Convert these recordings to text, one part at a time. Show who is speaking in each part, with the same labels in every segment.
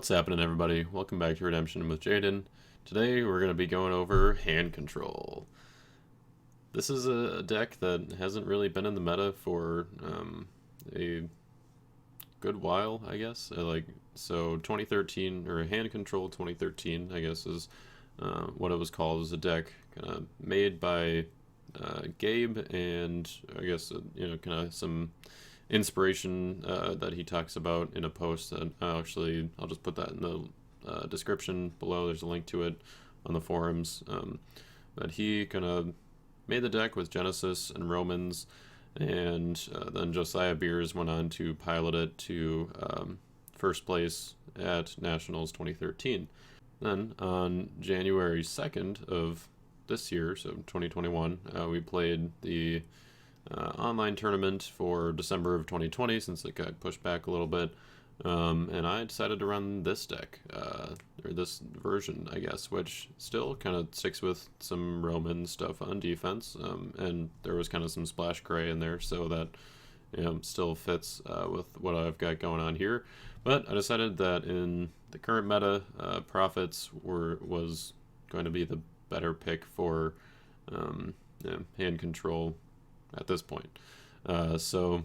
Speaker 1: What's happening, everybody? Welcome back to Redemption with Jaden. Today we're going to be going over hand control. This is a deck that hasn't really been in the meta for a good while, I guess. So 2013, or hand control 2013, I guess is what it was called. It was a deck kind of made by Gabe, and I guess kind of some inspiration that he talks about in a post that I'll just put that in the description below. There's a link to it on the forums. But he kind of made the deck with Genesis and Romans, and then Josiah Beers went on to pilot it to first place at Nationals 2013. Then on January 2nd of this year, so 2021, we played the online tournament for December of 2020, since it got pushed back a little bit, and I decided to run this deck, or this version, I guess, which still kind of sticks with some Roman stuff on defense, and there was kind of some Splash Gray in there, so that still fits with what I've got going on here. But I decided that in the current meta, Prophets was going to be the better pick for hand control at this point. So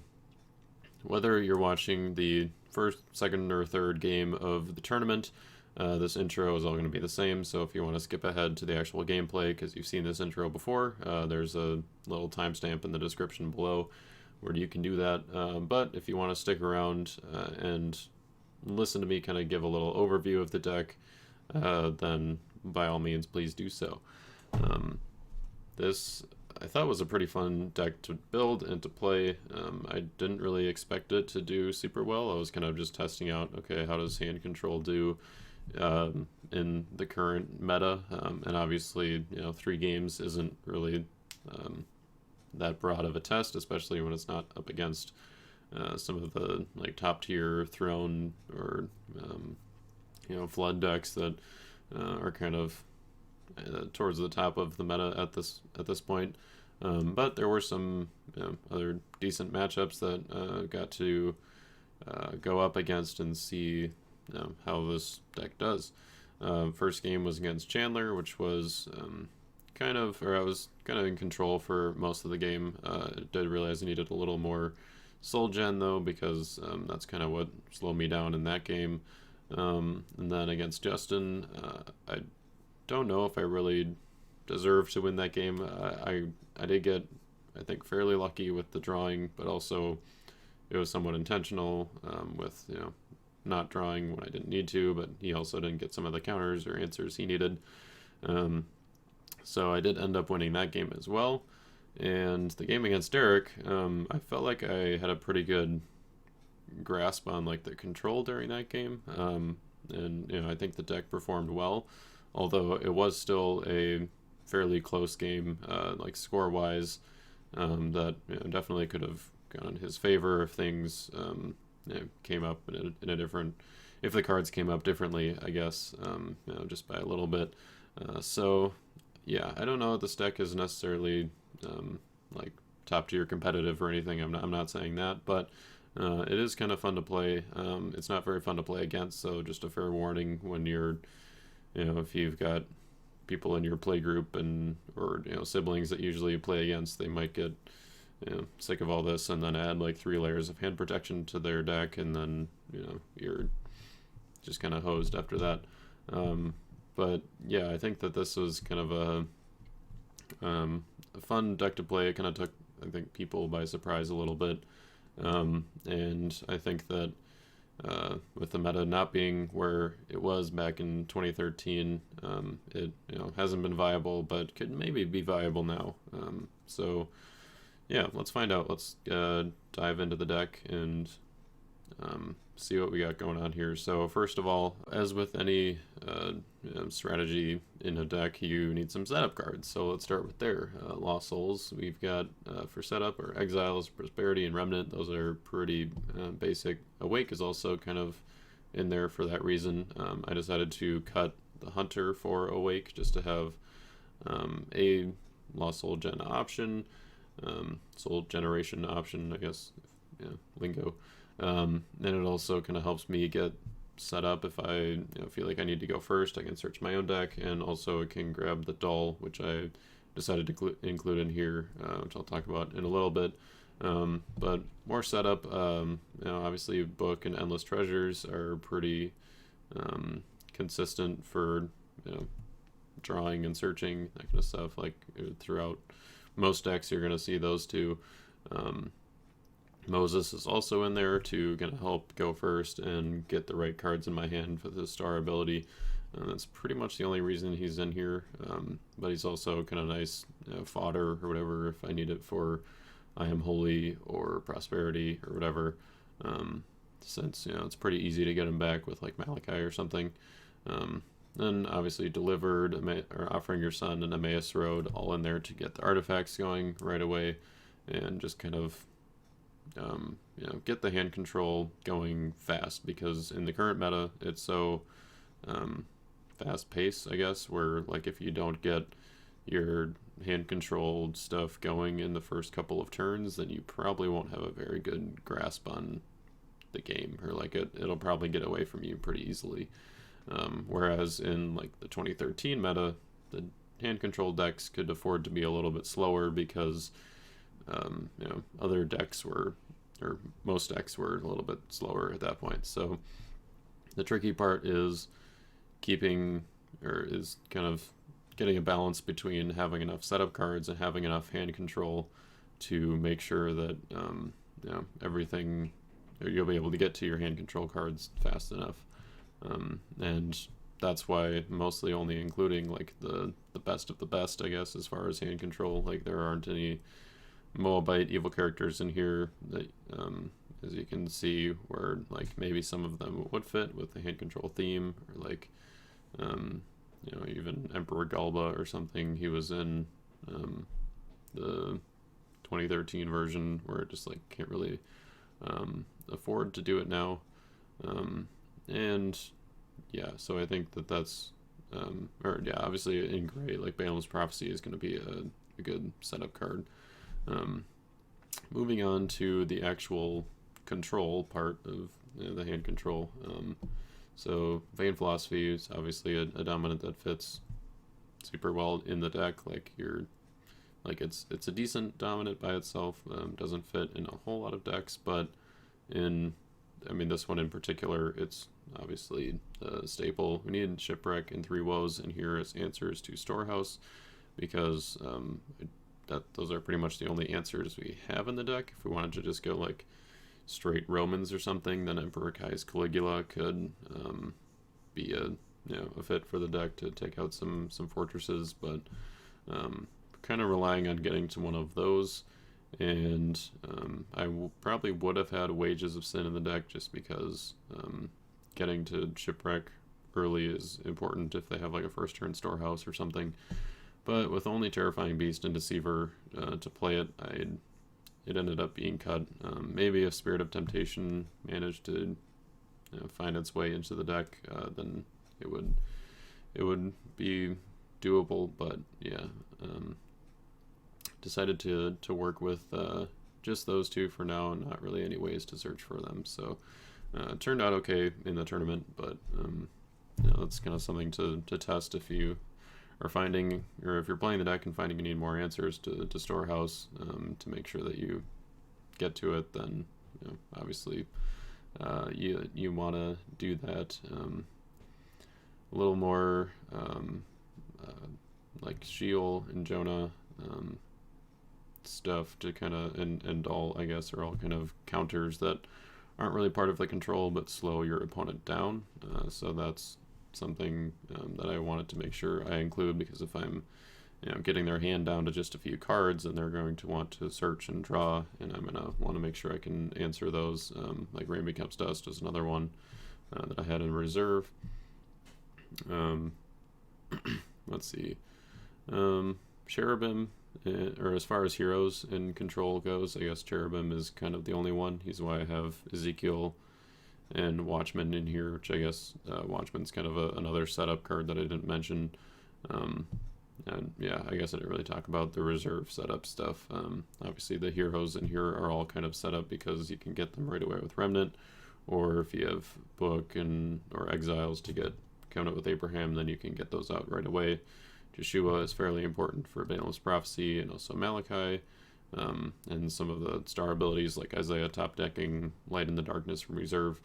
Speaker 1: whether you're watching the first, second, or third game of the tournament, this intro is all going to be the same. So if you want to skip ahead to the actual gameplay because you've seen this intro before, there's a little timestamp in the description below where you can do that. But if you want to stick around and listen to me kind of give a little overview of the deck, then by all means please do so. This I thought was a pretty fun deck to build and to play. I didn't really expect it to do super well. I was kind of just testing out, okay, how does hand control do in the current meta? And obviously, 3 games isn't really that broad of a test, especially when it's not up against some of the top tier Throne or Flood decks that are kind of towards the top of the meta at this point, but there were some other decent matchups that got to go up against and see how this deck does. First game was against Chandler, which was I was kind of in control for most of the game. I did realize I needed a little more soul gen though, because that's kind of what slowed me down in that game. And then against Justin, I don't know if I really deserved to win that game. I did get, I think, fairly lucky with the drawing, but also it was somewhat intentional with not drawing when I didn't need to, but he also didn't get some of the counters or answers he needed. So I did end up winning that game as well. And the game against Derek, I felt like I had a pretty good grasp on the control during that game, and I think the deck performed well. Although it was still a fairly close game, score-wise, that definitely could have gone in his favor if things came up in a different, if the cards came up differently, I guess, just by a little bit. So yeah, I don't know if this deck is necessarily top tier competitive or anything. I'm not saying that, but it is kind of fun to play. It's not very fun to play against, so just a fair warning when you're if you've got people in your play group or siblings that usually you play against, they might get sick of all this and then add 3 layers of hand protection to their deck, and then you're just kind of hosed after that. But yeah, I think that this was kind of a fun deck to play. It kind of took, I think, people by surprise a little bit, and I think that with the meta not being where it was back in 2013, it hasn't been viable, but could maybe be viable now. So yeah, let's find out. Let's dive into the deck and see what we got going on here. So first of all, as with any strategy in a deck, you need some setup cards. So let's start with there. Lost Souls we've got for setup, or Exiles, Prosperity, and Remnant. Those are pretty basic. Awake is also kind of in there for that reason. I decided to cut the Hunter for Awake just to have a Lost Soul Gen option, Soul Generation option, I guess, lingo. And it also kind of helps me get set up. If I feel like I need to go first, I can search my own deck, and also I can grab the doll, which I decided to include in here, which I'll talk about in a little bit. But more setup, obviously Book and Endless Treasures are pretty consistent for drawing and searching, that kind of stuff. Like throughout most decks, you're going to see those two. Moses is also in there to kind of help go first and get the right cards in my hand for the star ability. That's pretty much the only reason he's in here, but he's also kind of nice fodder or whatever if I need it for I Am Holy or Prosperity or whatever, since it's pretty easy to get him back with like Malachi or something. Then obviously Delivered, or Offering Your Son, and Emmaus Road, all in there to get the artifacts going right away, and just kind of get the hand control going fast, because in the current meta it's so fast paced, I guess, where like if you don't get your hand controlled stuff going in the first couple of turns, then you probably won't have a very good grasp on the game, or like it'll probably get away from you pretty easily. Whereas in like the 2013 meta, the hand control decks could afford to be a little bit slower because other decks were, or most decks were, a little bit slower at that point. So the tricky part is kind of getting a balance between having enough setup cards and having enough hand control to make sure that everything, you'll be able to get to your hand control cards fast enough. And that's why mostly only including like the best of the best, I guess, as far as hand control. Like there aren't any Moabite evil characters in here that, as you can see, where like maybe some of them would fit with the hand control theme, or like even Emperor Galba or something. He was in the 2013 version, where it just like can't really afford to do it now. And yeah, so I think that's obviously in gray, like Balaam's Prophecy is going to be a good setup card. Moving on to the actual control part of the hand control. So Vain Philosophy is obviously a dominant that fits super well in the deck. Like it's a decent dominant by itself. Doesn't fit in a whole lot of decks, but this one in particular, it's obviously a staple. We need Shipwreck and Three Woes in here as answers to Storehouse, because those are pretty much the only answers we have in the deck. If we wanted to just go like straight Romans or something, then Emperor Kai's Caligula could be a fit for the deck to take out some fortresses, but kind of relying on getting to one of those. And I probably would have had Wages of Sin in the deck, just because getting to Shipwreck early is important if they have like a first turn Storehouse or something. But with only Terrifying Beast and Deceiver to play it, it ended up being cut. Maybe if Spirit of Temptation managed to find its way into the deck, then it would be doable. But yeah, decided to work with just those two for now, and not really any ways to search for them. So it turned out okay in the tournament, but that's kind of something to test if you are finding, or if you're playing the deck and finding you need more answers to Storehouse, to make sure that you get to it. Then obviously you want to do that. A little more like Sheol and Jonah stuff to kind of, and Doll, I guess, are all kind of counters that aren't really part of the control but slow your opponent down. So that's something that I wanted to make sure I include, because if I'm getting their hand down to just a few cards, and they're going to want to search and draw, and I'm going to want to make sure I can answer those. Like Rain Becomes Dust is another one that I had in reserve. Let's see. Cherubim, or as far as heroes in control goes, I guess Cherubim is kind of the only one. He's why I have Ezekiel and Watchman in here, which I guess Watchman's kind of another setup card that I didn't mention. And yeah, I guess I didn't really talk about the reserve setup stuff. Obviously the heroes in here are all kind of set up because you can get them right away with Remnant, or if you have Book and or Exiles to get Covenant with Abraham, then you can get those out right away. Joshua is fairly important for Balaam's Prophecy, and also Malachi, and some of the star abilities like Isaiah top decking Light in the Darkness from Reserve.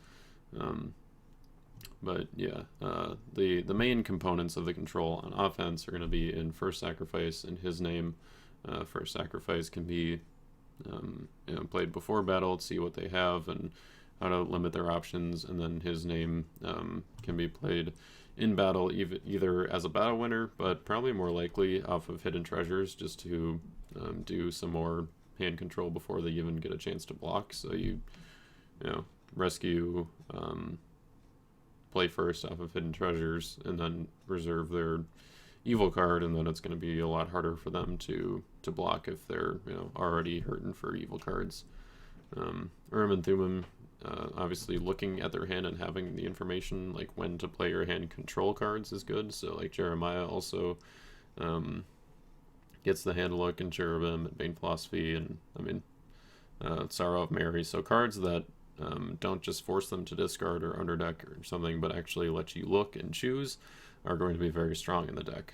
Speaker 1: But yeah, the main components of the control on offense are going to be in First Sacrifice in His name. First Sacrifice can be played before battle to see what they have and how to limit their options, and then His name can be played in battle either as a battle winner, but probably more likely off of hidden treasures, just to do some more hand control before they even get a chance to block. So you rescue, play first off of hidden treasures, and then reserve their evil card, and then it's going to be a lot harder for them to block if they're already hurting for evil cards. Urim and Thummim, obviously looking at their hand and having the information like when to play your hand control cards is good. So like Jeremiah also gets the hand look, and Cherubim and Vain Philosophy, and Sorrow of Mary. So cards that don't just force them to discard or underdeck or something, but actually let you look and choose, are going to be very strong in the deck.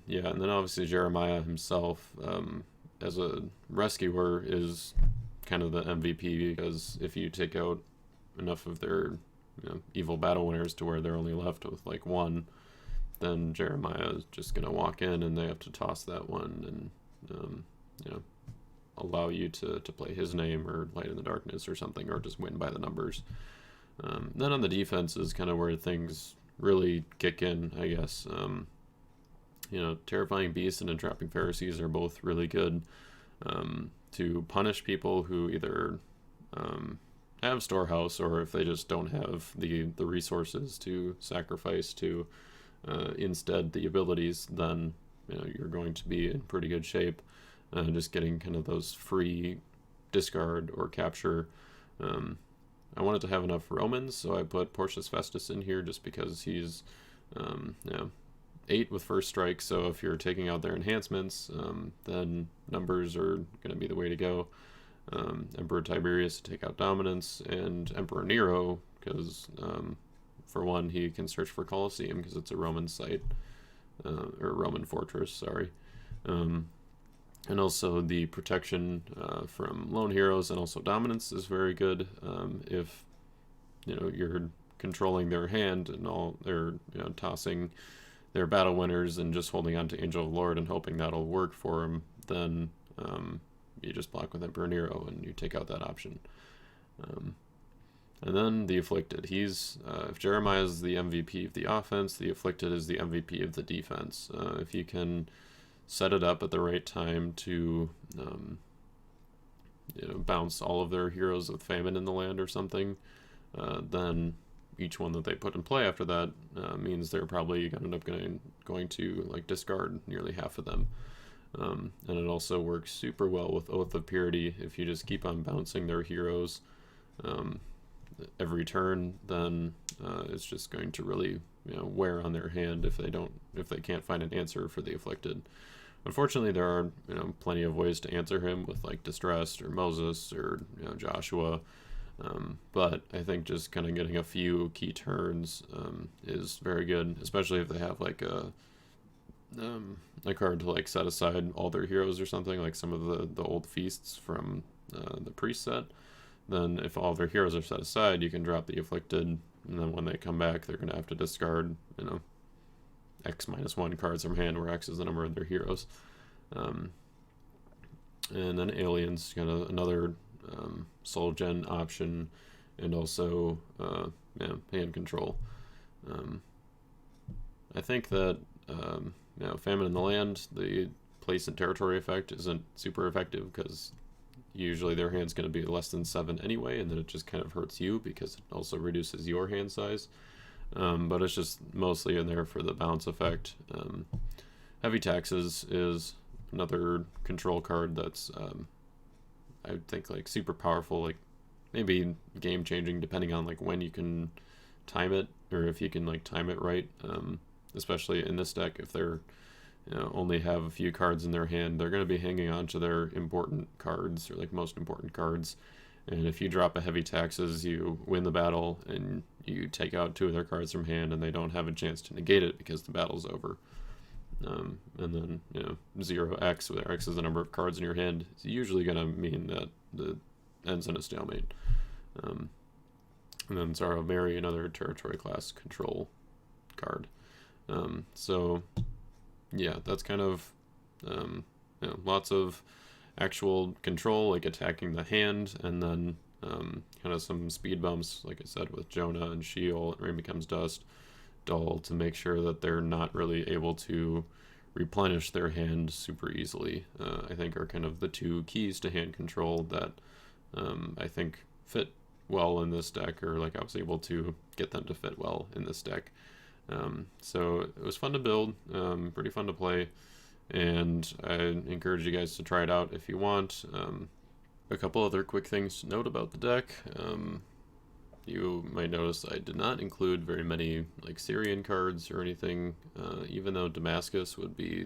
Speaker 1: Yeah, and then obviously Jeremiah himself, as a rescuer, is kind of the MVP, because if you take out enough of their evil battle winners to where they're only left with like one, then Jeremiah is just going to walk in and they have to toss that one and allow you to play His name or Light in the Darkness or something, or just win by the numbers. Then on the defense is kind of where things really kick in, I guess. Terrifying Beast and Entrapping Pharisees are both really good to punish people who either have Storehouse, or if they just don't have the resources to sacrifice to instead the abilities, then you're going to be in pretty good shape. Just getting kind of those free discard or capture. I wanted to have enough Romans, so I put Porcius Festus in here just because he's 8 with first strike, so if you're taking out their enhancements, then numbers are going to be the way to go. Emperor Tiberius to take out dominance, and Emperor Nero, because for one, he can search for Colosseum because it's a Roman site, or Roman fortress, sorry. And also the protection from lone heroes and also dominance is very good. If you're controlling their hand and all, they're tossing their battle winners and just holding on to Angel of the Lord and hoping that'll work for them, then you just block with Emperor Nero and you take out that option. And then the Afflicted. He's if Jeremiah is the MVP of the offense, the Afflicted is the MVP of the defense. If you can set it up at the right time to bounce all of their heroes with famine in the land or something, then each one that they put in play after that means they're probably going to end up going to like discard nearly half of them. And it also works super well with Oath of Purity. If you just keep on bouncing their heroes every turn, then it's just going to really wear on their hand if they can't find an answer for the Afflicted. Unfortunately, there are plenty of ways to answer him with like Distressed or Moses or Joshua, but I think just kind of getting a few key turns is very good, especially if they have like a card to like set aside all their heroes or something, like some of the old feasts from the priest set. Then if all their heroes are set aside, you can drop the Afflicted, and then when they come back, they're going to have to discard X-1 cards from hand, where X is the number of their heroes. And then Aliens, kind of another soul gen option, and also hand control. I think that Famine in the Land, the place and territory effect isn't super effective because usually their hand's going to be less than 7 anyway, and then it just kind of hurts you because it also reduces your hand size. But it's just mostly in there for the bounce effect. Heavy Taxes is another control card that's I would think like super powerful, like maybe game changing depending on like when you can time it, or if you can like time it right, especially in this deck if they're only have a few cards in their hand, they're going to be hanging on to their important cards, or like most important cards. And if you drop a heavy taxes, you win the battle, and you take out 2 of their cards from hand, and they don't have a chance to negate it because the battle's over. And then 0x, where x is the number of cards in your hand, is usually going to mean that the ends in a stalemate. And then Sorrow of Mary, another territory class control card. So yeah, that's kind of lots of actual control, like attacking the hand, and then kind of some speed bumps, like I said, with Jonah and Sheol and Rain Becomes Dust, Dull, to make sure that they're not really able to replenish their hand super easily. I think are kind of the 2 keys to hand control that I think fit well in this deck, or like I was able to get them to fit well in this deck. So it was fun to build, pretty fun to play, and I encourage you guys to try it out if you want. A couple other quick things to note about the deck. You might notice I did not include very many like Syrian cards or anything, even though Damascus would be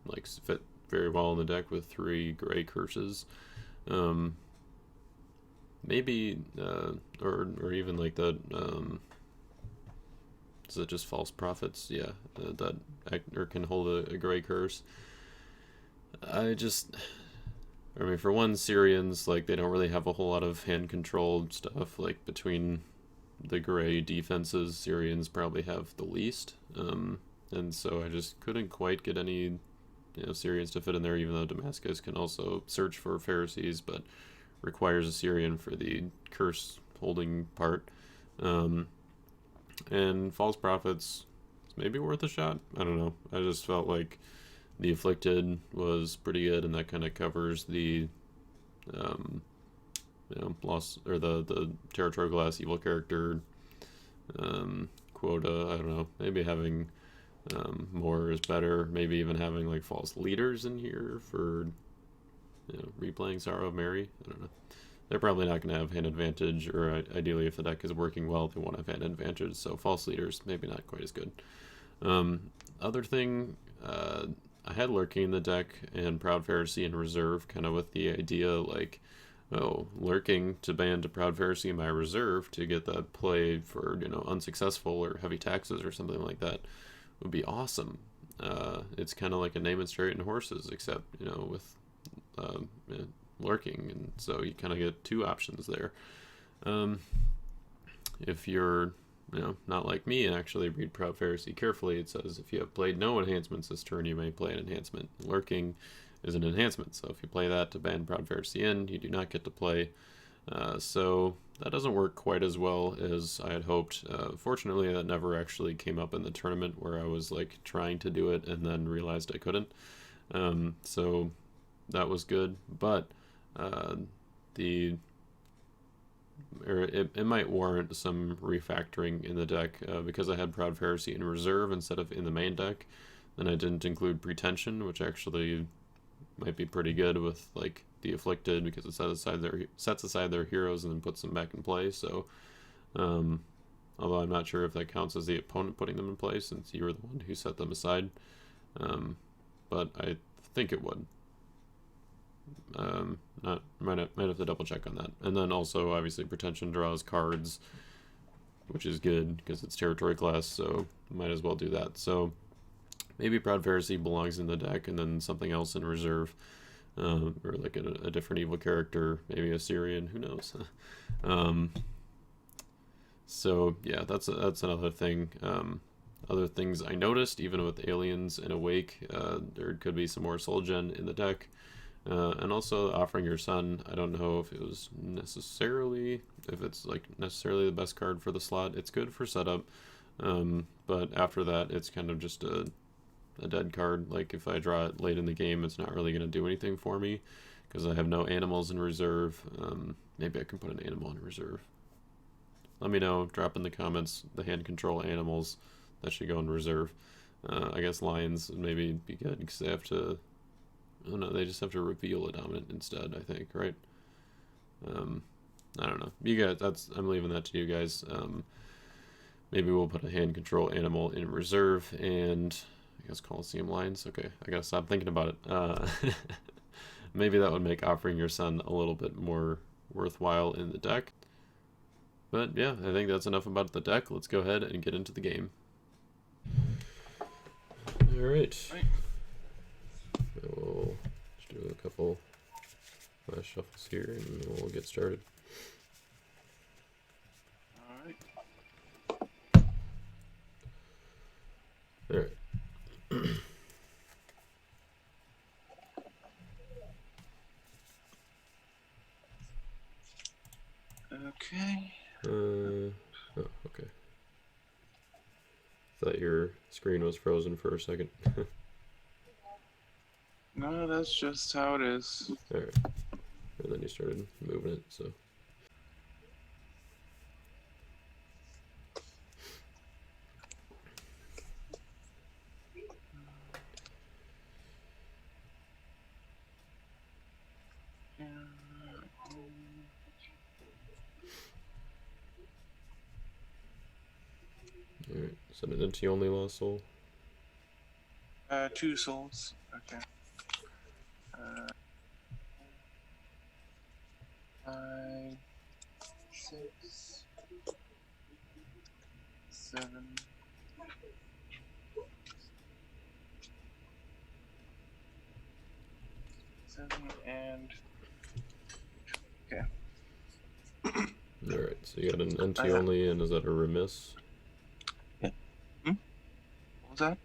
Speaker 1: like fit very well in the deck with 3 gray curses. Maybe or even like the is it just False Prophets? Yeah, that or can hold a gray curse. I mean, for one, Syrians, like, they don't really have a whole lot of hand control stuff. Like, between the gray defenses, Syrians probably have the least. And so I just couldn't quite get any Syrians to fit in there, even though Damascus can also search for Pharisees, but requires a Syrian for the curse holding part. And False Prophets is maybe worth a shot. I don't know. I just felt like the Afflicted was pretty good, and that kind of covers the loss, or the territory glass evil character quota. I don't know. Maybe having more is better. Maybe even having like false leaders in here for replaying Sorrow of Mary. I don't know. They're probably not going to have hand advantage, or ideally, if the deck is working well, they won't have hand advantage. So false leaders, maybe not quite as good. Other thing, I had Lurking in the deck and Proud Pharisee in reserve, kind of with the idea like, oh, Lurking to ban to Proud Pharisee in my reserve to get that play for unsuccessful or heavy taxes or something like that would be awesome. It's kind of like a Name It Straight in Horses, except with Lurking, and so you kind of get 2 options there. If you're not like me and actually read Proud Pharisee carefully, it says if you have played no enhancements this turn, you may play an enhancement. Lurking is an enhancement, so if you play that to ban Proud Pharisee in, you do not get to play. So that doesn't work quite as well as I had hoped. Fortunately, that never actually came up in the tournament, where I was like trying to do it and then realized I couldn't. So that was good, but it might warrant some refactoring in the deck, because I had Proud Pharisee in reserve instead of in the main deck. Then I didn't include Pretension, which actually might be pretty good with like the Afflicted, because it sets aside their heroes and then puts them back in play. So although I'm not sure if that counts as the opponent putting them in play, since you were the one who set them aside, but I think it would. Might have to double check on that. And then also, obviously, Pretension draws cards, which is good because it's territory class, so might as well do that. So maybe Proud Pharisee belongs in the deck, and then something else in reserve, or like a different evil character, maybe a Syrian, who knows. So yeah, that's another thing. Other things I noticed, even with Aliens and Awake, there could be some more Soul Gen in the deck. And also Offering Your Son, I don't know if it's necessarily the best card for the slot. It's good for setup, but after that, it's kind of just a dead card. Like, if I draw it late in the game, it's not really going to do anything for me, because I have no animals in reserve. Maybe I can put an animal in reserve. Let me know, drop in the comments the hand control animals that should go in reserve. I guess lions would maybe be good, because they have to... Oh no, they just have to reveal a dominant instead, I think, right? I don't know. You guys, I'm leaving that to you guys. Maybe we'll put a hand control animal in reserve, and I guess Coliseum lines. Okay, I gotta stop thinking about it. Maybe that would make offering your son a little bit more worthwhile in the deck. But yeah, I think that's enough about the deck. Let's go ahead and get into the game. Alright. We'll just do a couple last shuffles here and we'll get started. Alright.
Speaker 2: Okay.
Speaker 1: Oh, okay. Thought your screen was frozen for a second.
Speaker 2: No, that's just how it is.
Speaker 1: Alright. And then you started moving it, so. Alright, is that an NT only Lost Soul?
Speaker 2: 2 souls. Okay. 5, 6, 7. 7 and okay.
Speaker 1: Alright, so you got an NT only, and is that a remiss?
Speaker 2: Yeah. What was that?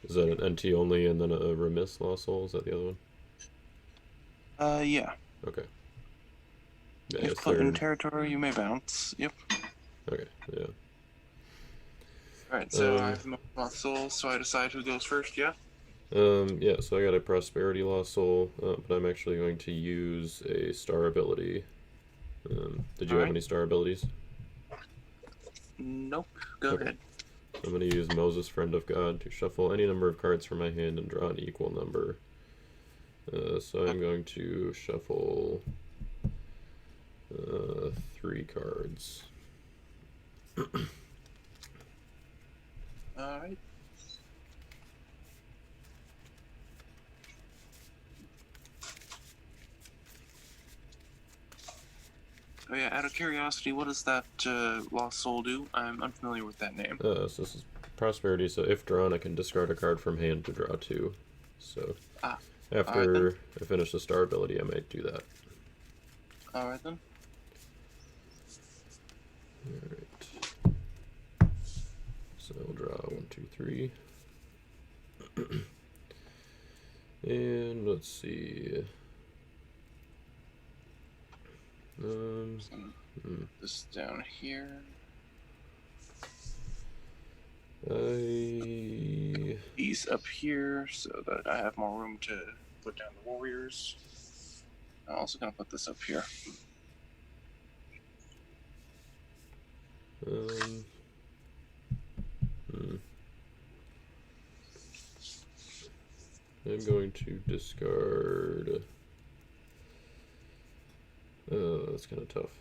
Speaker 1: Is that an NT only and then a remiss Lost Soul? Is that the other one?
Speaker 2: Yeah.
Speaker 1: Okay. Yeah,
Speaker 2: If put in territory, you may bounce. Yep.
Speaker 1: Okay, yeah.
Speaker 2: Alright, so I have no Lost Souls, so I decide who goes first, yeah?
Speaker 1: Yeah, so I got a Prosperity Lost Soul, but I'm actually going to use a star ability. Did you have any star abilities?
Speaker 2: Nope. Go ahead.
Speaker 1: I'm going to use Moses, Friend of God, to shuffle any number of cards from my hand and draw an equal number. So I'm going to shuffle 3 cards.
Speaker 2: Alright. Oh yeah, out of curiosity, what does that Lost Soul do? I'm unfamiliar with that name.
Speaker 1: So this is Prosperity, so if drawn, I can discard a card from hand to draw 2. So after I finish the star ability, I might do that.
Speaker 2: Alright then.
Speaker 1: Alright. So I'll draw 1, 2, 3. And let's see.
Speaker 2: This down here. These up here so that I have more room to put down the warriors. I'm also gonna put this up here.
Speaker 1: I'm going to discard. That's kind of tough.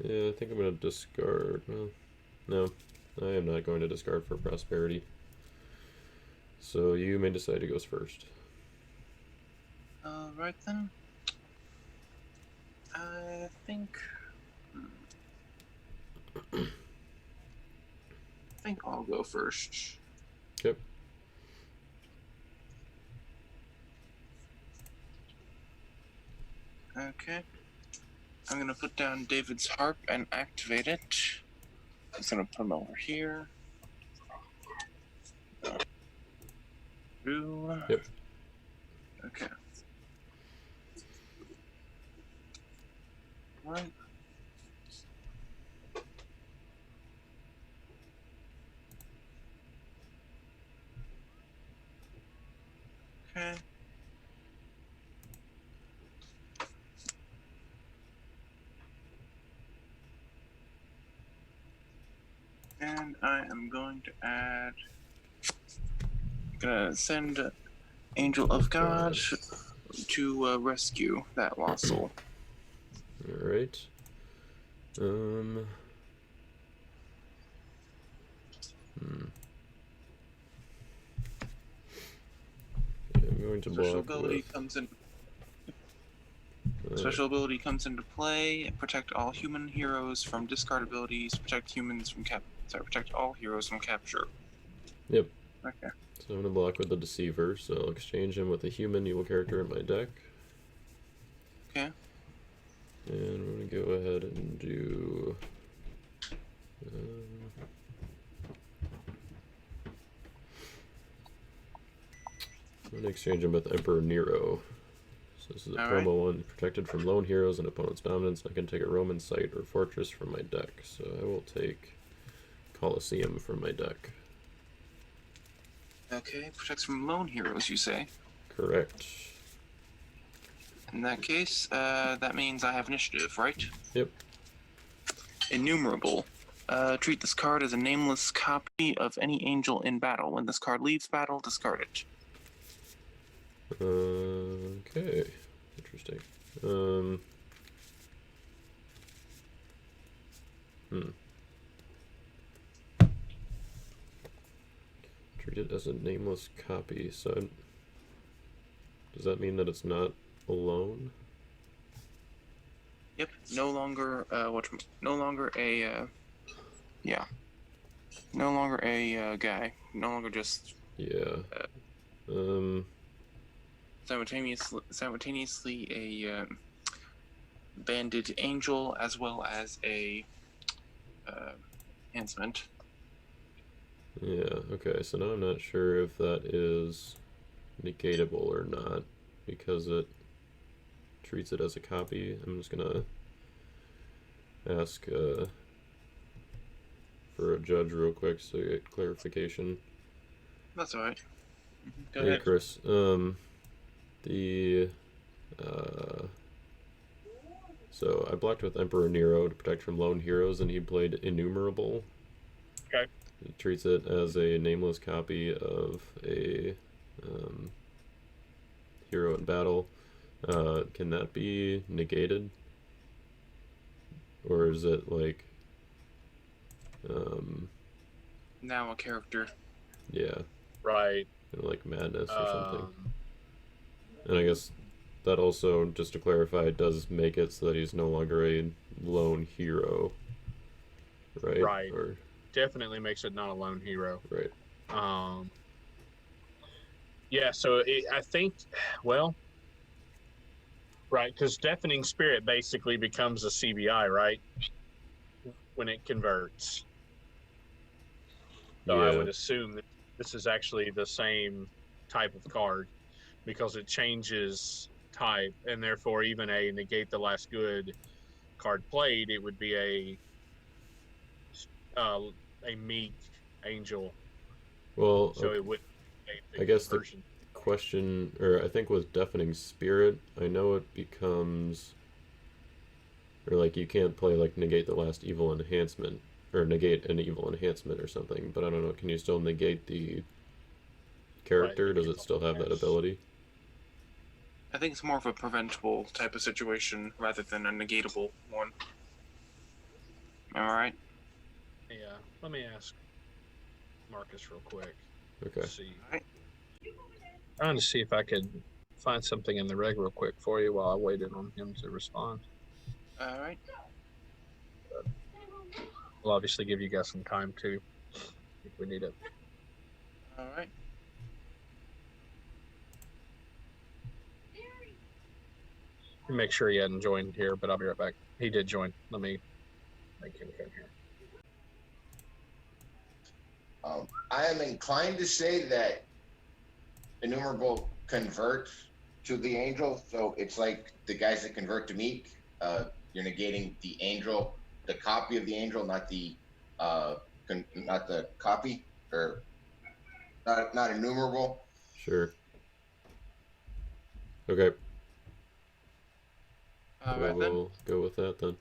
Speaker 1: Yeah, I think I'm going to discard. Well, no, I am not going to discard for Prosperity. So you may decide who goes first.
Speaker 2: Right then. I think I'll go first.
Speaker 1: Yep.
Speaker 2: Okay. I'm gonna put down David's harp and activate it. I'm just gonna put him over here.
Speaker 1: Yep.
Speaker 2: Okay. Right. Okay. And I am going to add. Gonna send Angel of God to rescue that lost soul.
Speaker 1: All right. Hmm. Yeah, I'm going to
Speaker 2: Special
Speaker 1: block
Speaker 2: ability
Speaker 1: with.
Speaker 2: comes in. Special ability comes into play. Protect all human heroes from discard abilities. Protect all heroes from capture.
Speaker 1: Yep.
Speaker 2: Okay.
Speaker 1: So I'm going to block with the Deceiver, so I'll exchange him with a human evil character in my deck.
Speaker 2: Okay.
Speaker 1: And we're going to go ahead and do... I'm going to exchange him with Emperor Nero. So this is a promo one, protected from lone heroes and opponent's dominance. I can take a Roman site or fortress from my deck. So I will take Colosseum from my deck.
Speaker 2: Okay, protects from lone heroes, you say?
Speaker 1: Correct.
Speaker 2: In that case, that means I have initiative, right?
Speaker 1: Yep.
Speaker 2: Innumerable. Treat this card as a nameless copy of any angel in battle. When this card leaves battle, discard it.
Speaker 1: Okay. Interesting. Treat it as a nameless copy. So does that mean that it's not alone?
Speaker 2: Yep. No longer no longer a yeah. No longer a guy. No longer just
Speaker 1: Yeah.
Speaker 2: simultaneously a banded angel as well as a enhancement.
Speaker 1: Yeah, okay, so now I'm not sure if that is negatable or not because it treats it as a copy. I'm just gonna ask for a judge real quick so you get clarification.
Speaker 2: That's alright. Go
Speaker 1: Hey,
Speaker 2: ahead.
Speaker 1: Chris. The so I blocked with Emperor Nero to protect from lone heroes, and he played Innumerable.
Speaker 2: Okay.
Speaker 1: It treats it as a nameless copy of a hero in battle. Can that be negated? Or is it like
Speaker 2: Now a character.
Speaker 1: yeah,
Speaker 3: Right.
Speaker 1: like madness or something? And I guess that also, just to clarify, does make it so that he's no longer a lone hero, right?
Speaker 3: Right.
Speaker 1: Or
Speaker 3: definitely makes it not a lone hero.
Speaker 1: right.
Speaker 3: Yeah, so I think, well, right, because Deafening Spirit basically becomes a CBI, right? When it converts. So I
Speaker 1: Yeah.
Speaker 3: would assume that this is actually the same type of card because it changes type, and therefore even a negate the last good card played, it would be a meek angel.
Speaker 1: Well,
Speaker 3: So
Speaker 1: okay.
Speaker 3: it would
Speaker 1: I guess the question, or I think with Deafening Spirit, I know it becomes, or like you can't play like negate the last evil enhancement, or negate an evil enhancement or something, but I don't know, can you still negate the character?
Speaker 3: Right,
Speaker 1: Does it still have that ability?
Speaker 2: I think it's more of a preventable type of situation rather than a negatable one. Am I right?
Speaker 3: Yeah, let me ask Marcus real quick.
Speaker 1: Okay.
Speaker 3: See.
Speaker 2: Right.
Speaker 3: Trying to see if I could find something in the reg real quick for you while I waited on him to respond.
Speaker 2: All right.
Speaker 3: We'll obviously give you guys some time too, if we need it.
Speaker 2: All right.
Speaker 3: Make sure he hadn't joined here, but I'll be right back. He did join. Let me make him come here.
Speaker 4: I am inclined to say that Innumerable converts to the angel, so it's like the guys that convert to meek. You're negating the angel, the copy of the angel, not the copy, or not Innumerable.
Speaker 1: Sure. Okay.
Speaker 2: All right, then.
Speaker 1: We'll go with that then.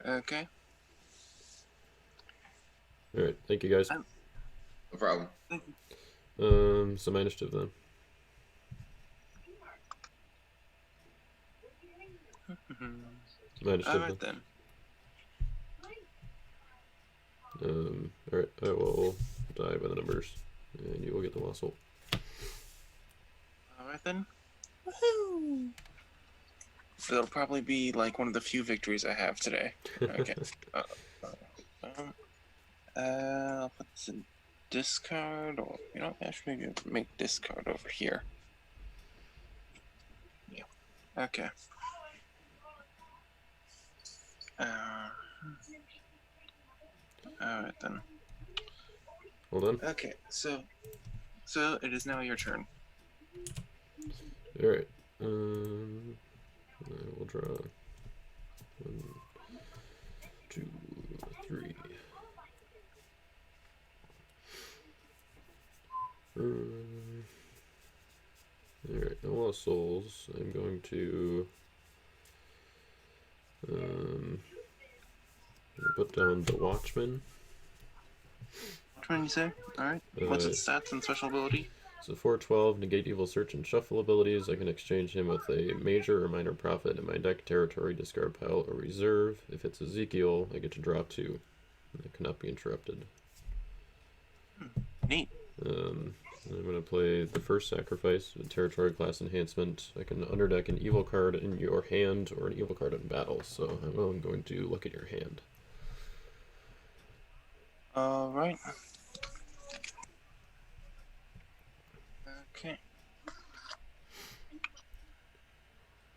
Speaker 2: Okay.
Speaker 1: All right. Thank you, guys.
Speaker 4: No problem.
Speaker 1: Some initiative then. Minus
Speaker 2: All
Speaker 1: to
Speaker 2: right then.
Speaker 1: Alright, I will die by the numbers, and you will get the muscle.
Speaker 2: All right then. Woohoo! It'll probably be like one of the few victories I have today. Okay. I'll put this in discard, or you know, I should maybe make discard over here. Yeah. Okay. All right then.
Speaker 1: Hold on.
Speaker 2: Okay, so it is now your turn.
Speaker 1: Alright. I will draw 1, 2, 3. Alright, no lost souls. I'm going to put down the Watchman.
Speaker 2: Which one you say? All right. What's its stats and special ability?
Speaker 1: So 412, negate evil search and shuffle abilities. I can exchange him with a major or minor profit in my deck, territory, discard pile, or reserve. If it's Ezekiel, I get to draw 2. It cannot be interrupted.
Speaker 2: Neat.
Speaker 1: I'm going to play the first sacrifice, a territory class enhancement. I can underdeck an evil card in your hand or an evil card in battle, so I'm going to look at your hand.
Speaker 2: All right. Okay.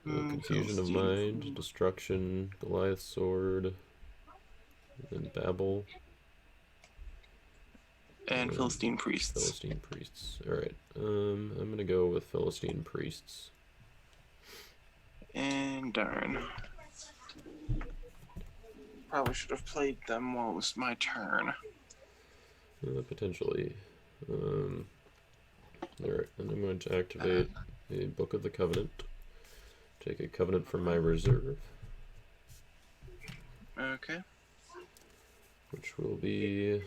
Speaker 1: Confusion of Mind, Destruction, Goliath Sword, and Babel.
Speaker 2: And Philistine Priests.
Speaker 1: Philistine Priests. Alright. I'm gonna go with Philistine Priests.
Speaker 2: And darn. Probably should have played them while it was my turn.
Speaker 1: Potentially. Alright, and I'm going to activate a Book of the Covenant. Take a Covenant from my reserve.
Speaker 2: Okay.
Speaker 1: Which will be...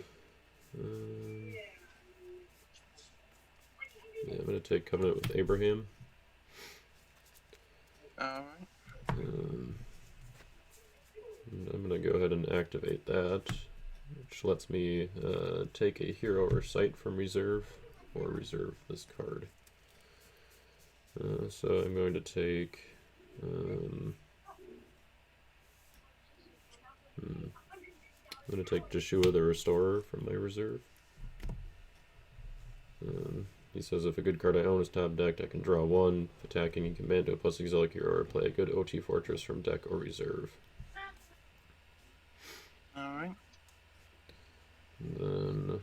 Speaker 1: yeah, I'm going to take Covenant with Abraham.
Speaker 2: Alright.
Speaker 1: I'm going to go ahead and activate that, which lets me take a hero or sight from reserve, or reserve this card. So I'm going to take... I'm going to take Joshua the Restorer from my reserve. He says if a good card I own is top decked, I can draw 1. If attacking in commando plus exilic hero, or play a good OT fortress from deck or reserve.
Speaker 2: Alright.
Speaker 1: And then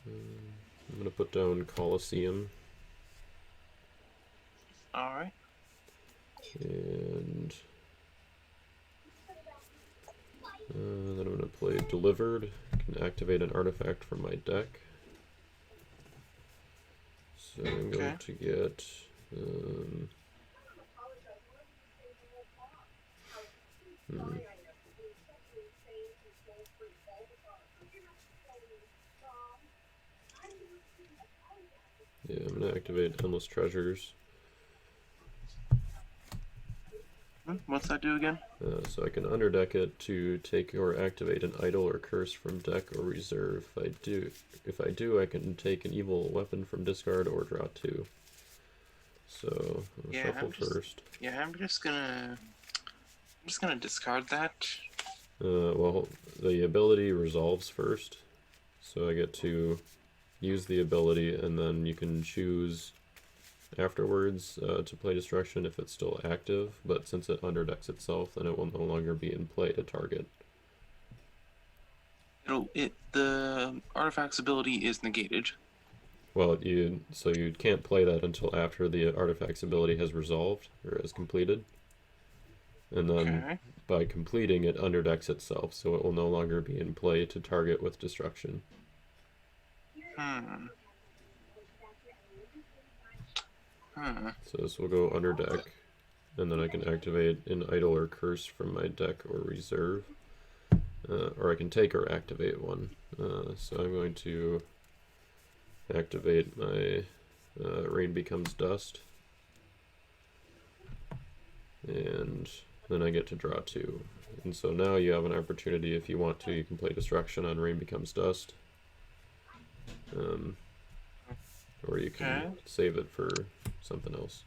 Speaker 1: I'm going to put down Colosseum.
Speaker 2: Alright.
Speaker 1: And then I'm going to play Delivered. I can activate an artifact from my deck. So I'm going to get... yeah, I'm going to activate Endless Treasures.
Speaker 2: What's that do again?
Speaker 1: So I can underdeck it to take or activate an idol or curse from deck or reserve. If I do, I can take an evil weapon from discard or draw 2. So I'll shuffle first.
Speaker 2: Yeah, I'm just gonna discard that.
Speaker 1: Well, the ability resolves first, so I get to use the ability, and then you can choose afterwards to play Destruction if it's still active, but since it underdecks itself, then it will no longer be in play to target.
Speaker 2: The artifact's ability is negated.
Speaker 1: Well, you can't play that until after the artifact's ability has resolved or is completed, and then by completing it underdecks itself, so it will no longer be in play to target with Destruction. So this will go under deck, and then I can activate an idol or curse from my deck or reserve, or I can take or activate one. So I'm going to activate my Rain Becomes Dust. and then I get to draw 2. And so now you have an opportunity, if you want to, you can play Destruction on Rain Becomes Dust. Or you can save it for something else.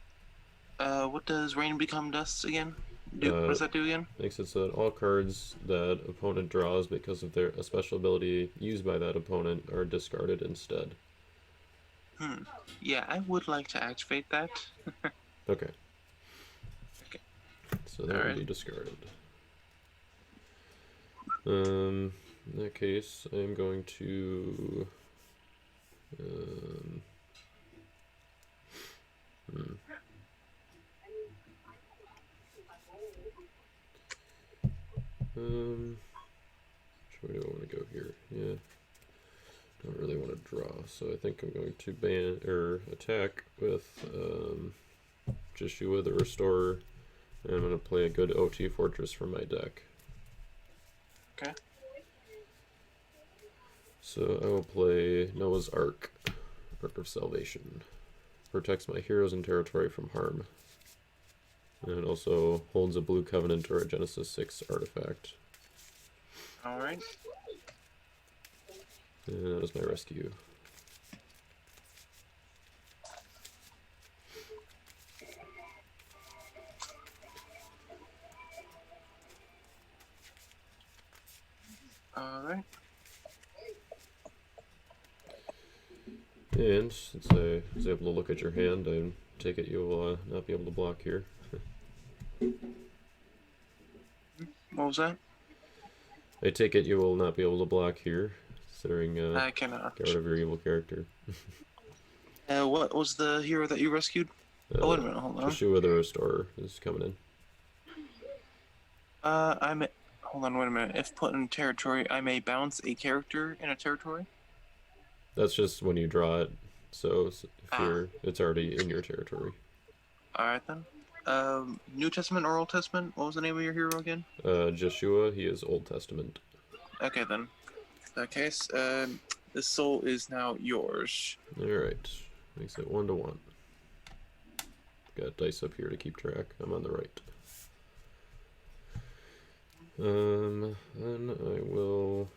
Speaker 2: What does Rain Become Dust again? What does that do again?
Speaker 1: Makes it so that all cards that opponent draws because of a special ability used by that opponent are discarded instead.
Speaker 2: Yeah, I would like to activate that.
Speaker 1: Okay.
Speaker 2: Okay.
Speaker 1: So that will be discarded. In that case, I'm going to... which way do I want to go here? Yeah. Don't really want to draw, so I think I'm going to ban or attack with Joshua the Restorer, and I'm going to play a good OT Fortress from my deck.
Speaker 2: Okay.
Speaker 1: So I will play Noah's Ark, Ark of Salvation. Protects my heroes and territory from harm. And it also holds a Blue Covenant or a Genesis 6 artifact.
Speaker 2: Alright.
Speaker 1: And that is my rescue.
Speaker 2: Alright.
Speaker 1: And since I was able to look at your hand, I take it you will not be able to block here.
Speaker 2: What was that?
Speaker 1: I take it you will not be able to block here, considering
Speaker 2: I cannot.
Speaker 1: get rid of your evil character.
Speaker 2: What was the hero that you rescued? Oh, wait a minute, hold on.
Speaker 1: Joshua the Restorer is coming in.
Speaker 2: Hold on, wait a minute. If put in territory, I may bounce a character in a territory?
Speaker 1: That's just when you draw it, so if it's already in your territory.
Speaker 2: Alright then. New Testament or Old Testament? What was the name of your hero again?
Speaker 1: Joshua, he is Old Testament.
Speaker 2: Okay then. In that case, this soul is now yours.
Speaker 1: Alright. Makes it 1-1. Got dice up here to keep track. I'm on the right. Then I will...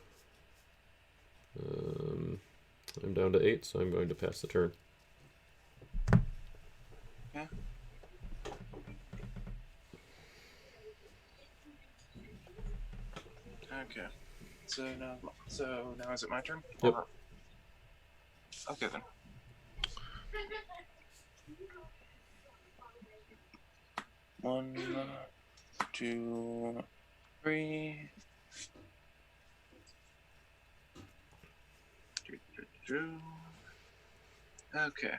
Speaker 1: I'm down to 8, so I'm going to pass the turn.
Speaker 2: Okay. Okay. So now is it my turn?
Speaker 1: Yep.
Speaker 2: Okay then. One, 2, 3. Okay.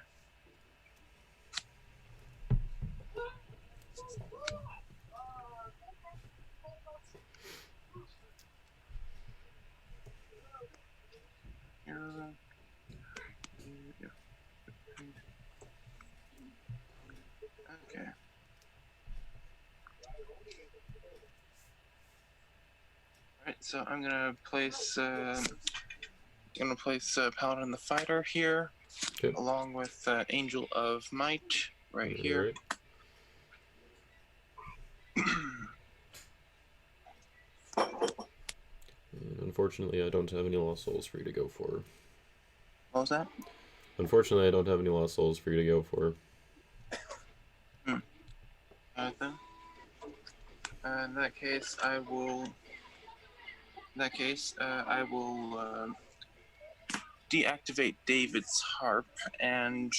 Speaker 2: Okay. Alright, so I'm gonna place Paladin the Fighter here,
Speaker 1: Okay.
Speaker 2: along with Angel of Might right here.
Speaker 1: Unfortunately, I don't have any lost souls for you to go for.
Speaker 2: What was that?
Speaker 1: Unfortunately, I don't have any lost souls for you to go for.
Speaker 2: Alright then. In that case, I will deactivate David's harp, and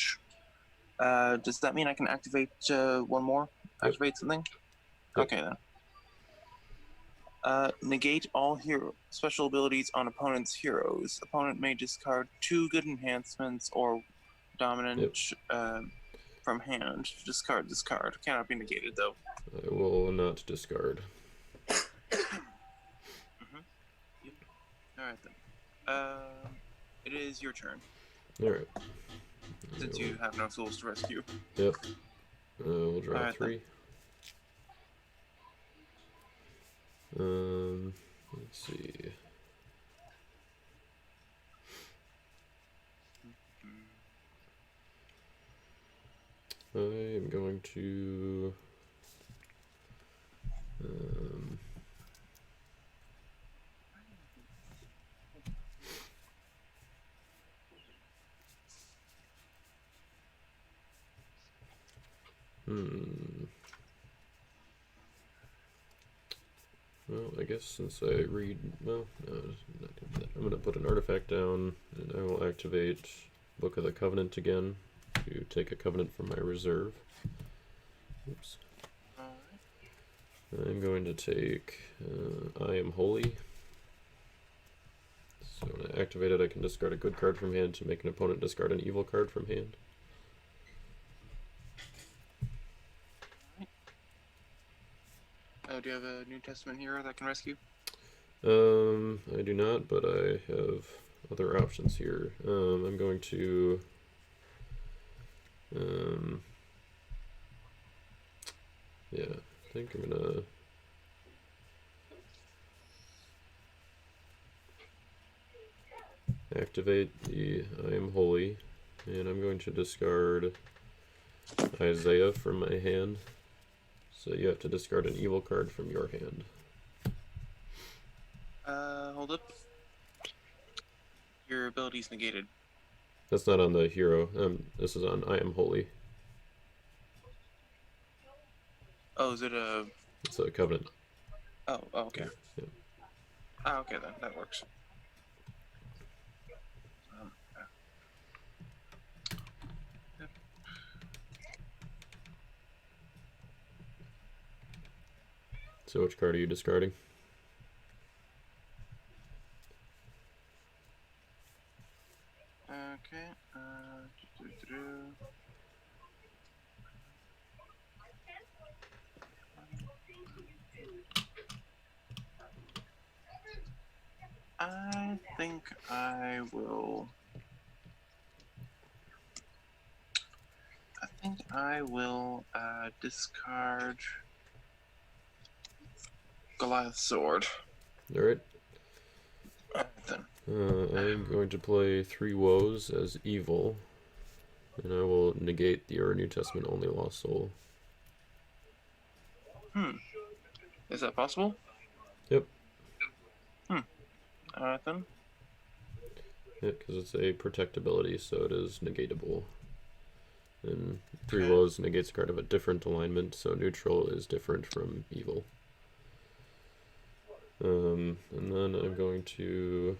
Speaker 2: does that mean I can activate one more?
Speaker 1: Yep.
Speaker 2: Activate something?
Speaker 1: Yep.
Speaker 2: Okay then. Negate all hero special abilities on opponent's heroes. Opponent may discard 2 good enhancements or dominant from hand. Discard. Cannot be negated though.
Speaker 1: I will not discard.
Speaker 2: Alright then. It is your turn.
Speaker 1: Alright.
Speaker 2: Since you have no souls to rescue.
Speaker 1: Yep. We'll draw 3. Let's see. I am going to Well, I guess since I read, well, no, not gonna do that. I'm gonna put an artifact down, and I will activate Book of the Covenant again to take a covenant from my reserve. Oops. I'm going to take I Am Holy. So when I activate it, I can discard a good card from hand to make an opponent discard an evil card from hand.
Speaker 2: Do you have a New Testament hero that can rescue?
Speaker 1: I do not, but I have other options here. I'm going to yeah, I think I'm gonna activate the I Am Holy, and I'm going to discard Isaiah from my hand. So you have to discard an evil card from your hand.
Speaker 2: Hold up. Your ability's negated.
Speaker 1: That's not on the hero. This is on I Am Holy.
Speaker 2: Oh, is it a...
Speaker 1: It's a covenant.
Speaker 2: Oh, okay.
Speaker 1: Yeah.
Speaker 2: Ah, okay then. That works. Yep.
Speaker 1: So which card are you discarding?
Speaker 2: Okay. I think I will. Discard Goliath's sword.
Speaker 1: All right.
Speaker 2: Then.
Speaker 1: I'm going to play 3 woes as evil, and I will negate your New Testament only lost soul.
Speaker 2: Is that possible?
Speaker 1: Yep.
Speaker 2: Alright then.
Speaker 1: Yeah, because it's a protect ability, so it is negatable. And 3
Speaker 2: Okay.
Speaker 1: woes negates a card of a different alignment, so neutral is different from evil. And then I'm going to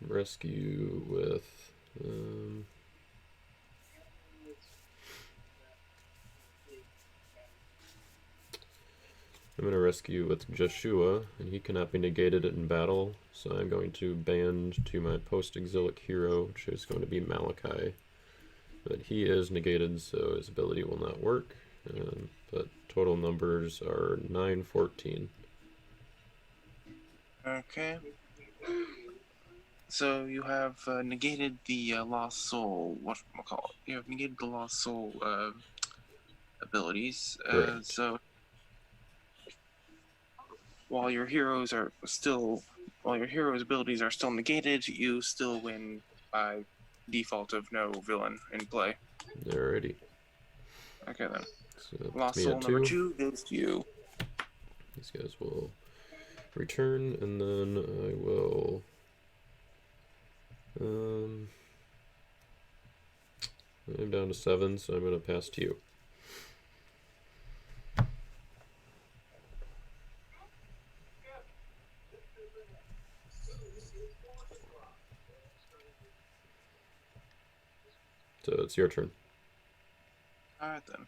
Speaker 1: rescue with I'm going to rescue with Joshua, and he cannot be negated in battle, so I'm going to band to my post-exilic hero, which is going to be Malachi. But he is negated, so his ability will not work. But total numbers are 9, 14.
Speaker 2: Okay. So you have negated the lost soul. Whatchamacallit? You have negated the lost soul abilities.
Speaker 1: Correct.
Speaker 2: So while your heroes' abilities are still negated, you still win by default of no villain in play.
Speaker 1: Alrighty.
Speaker 2: Okay then.
Speaker 1: So
Speaker 2: Lost soul number 2 goes to you.
Speaker 1: These guys will return, and then I will I'm down to 7, so I'm going to pass to you. So it's your turn.
Speaker 2: Alright then.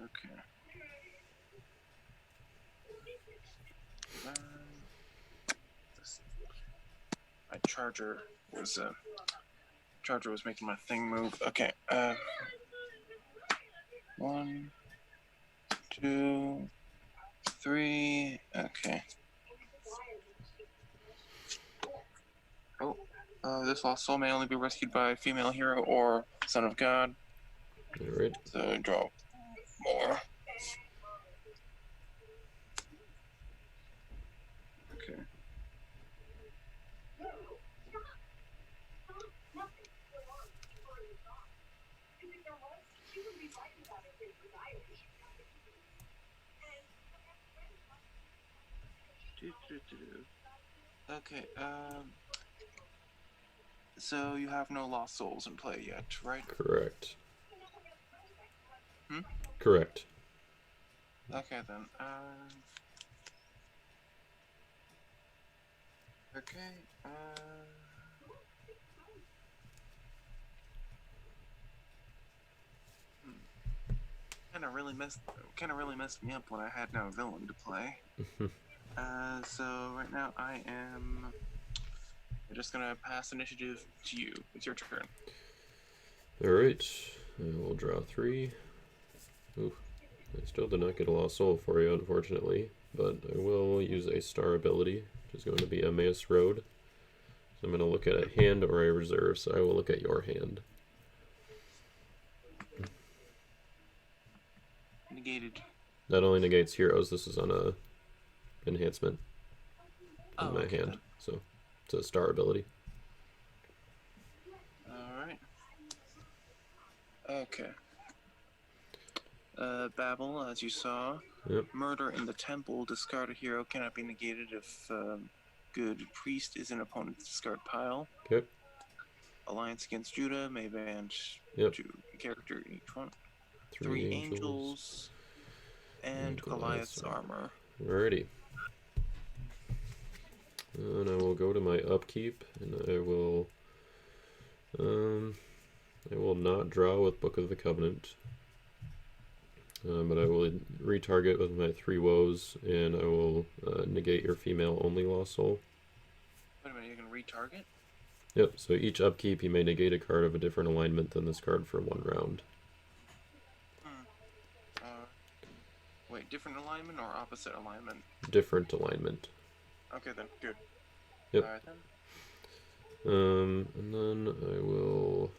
Speaker 2: Okay. My charger was making my thing move. Okay. 1, 2, 3. Okay. Oh, this lost soul may only be rescued by a female hero or son of God.
Speaker 1: Alright.
Speaker 2: So draw more. Okay. Okay, so you have no lost souls in play yet, right?
Speaker 1: Correct.
Speaker 2: Hmm?
Speaker 1: Correct.
Speaker 2: Okay then, okay, kind of really messed me up when I had no villain to play. So right now I'm just gonna pass initiative to you. It's your turn.
Speaker 1: Alright, I will draw 3. Ooh, I still did not get a lost soul for you, unfortunately, but I will use a star ability, which is going to be Emmaus Road. So I'm going to look at a hand or a reserve, so I will look at your hand.
Speaker 2: Negated.
Speaker 1: That only negates heroes. This is on a enhancement in my
Speaker 2: Okay,
Speaker 1: hand,
Speaker 2: then.
Speaker 1: so it's a star ability.
Speaker 2: Alright. Okay. Babel, as you saw.
Speaker 1: Yep.
Speaker 2: Murder in the temple. Discard a hero cannot be negated if good priest is an opponent's discard pile.
Speaker 1: Okay.
Speaker 2: Alliance against Judah may band
Speaker 1: Yep.
Speaker 2: 2 character in each one.
Speaker 1: 3
Speaker 2: 3
Speaker 1: angels.
Speaker 2: angels and Goliath's armor.
Speaker 1: Alrighty. And I will go to my upkeep, and I will not draw with Book of the Covenant, but I will retarget with my 3 woes, and I will negate your female only lost soul.
Speaker 2: Wait a minute, you can retarget?
Speaker 1: Yep, so each upkeep you may negate a card of a different alignment than this card for 1 round.
Speaker 2: Wait, different alignment or opposite alignment?
Speaker 1: Different alignment.
Speaker 2: Okay then, good.
Speaker 1: Yep.
Speaker 2: Alright then.
Speaker 1: And then I will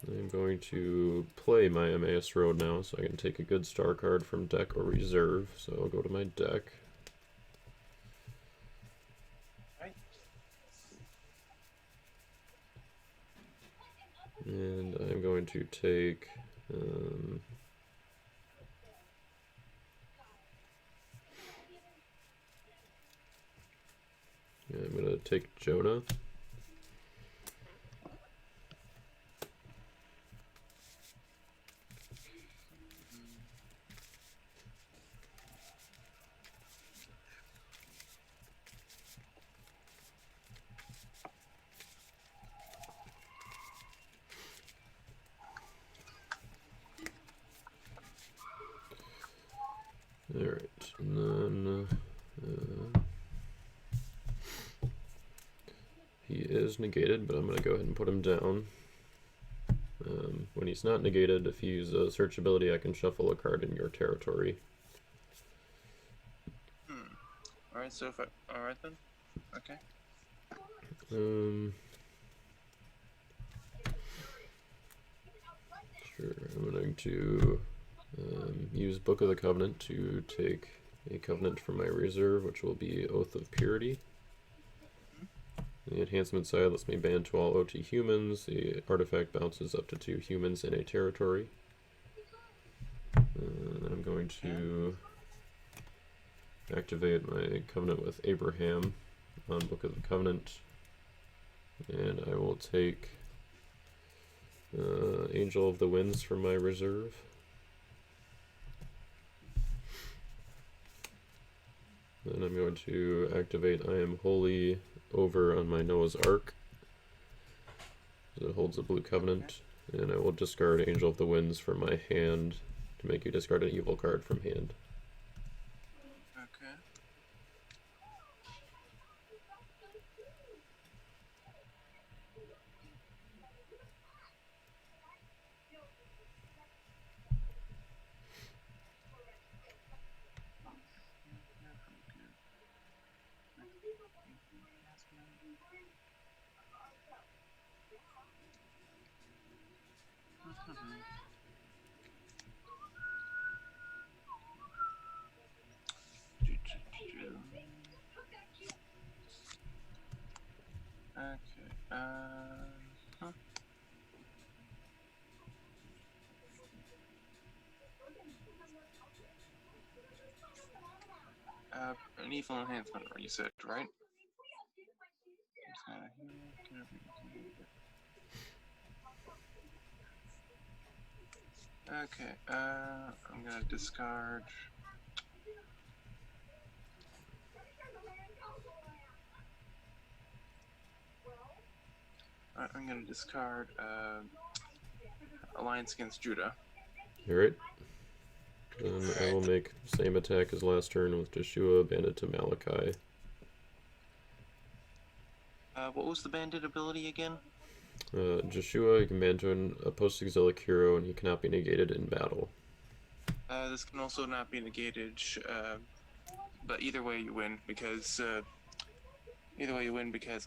Speaker 1: I'm going to play my Emmaus Road now, so I can take a good star card from deck or reserve. So I'll go to my deck.
Speaker 2: Right.
Speaker 1: And I'm going to take I'm going to take Jonah. Alright, and then he is negated, but I'm going to go ahead and put him down. When he's not negated, if you use a search ability, I can shuffle a card in your territory.
Speaker 2: Alright, so if I... Alright then. Okay.
Speaker 1: Sure, I'm going to use Book of the Covenant to take a covenant from my reserve, which will be Oath of Purity. The enhancement side lets me ban to all OT humans. The artifact bounces up to 2 humans in a territory. I'm going to activate my covenant with Abraham on Book of the Covenant. And I will take Angel of the Winds from my reserve. Then I'm going to activate I Am Holy over on my Noah's Ark. It holds a blue covenant. Okay. And I will discard Angel of the Winds from my hand to make you discard an evil card from hand.
Speaker 2: Okay. Okay, huh? An evil enhancement, you said, right? Okay, I'm gonna discard. I'm gonna discard Alliance Against Judah.
Speaker 1: Alright. Then I will make same attack as last turn with Joshua, banded to Malachi.
Speaker 2: What was the bandit ability again?
Speaker 1: Joshua, you can band to a post-exilic hero and he cannot be negated in battle.
Speaker 2: This can also not be negated, but either way you win because I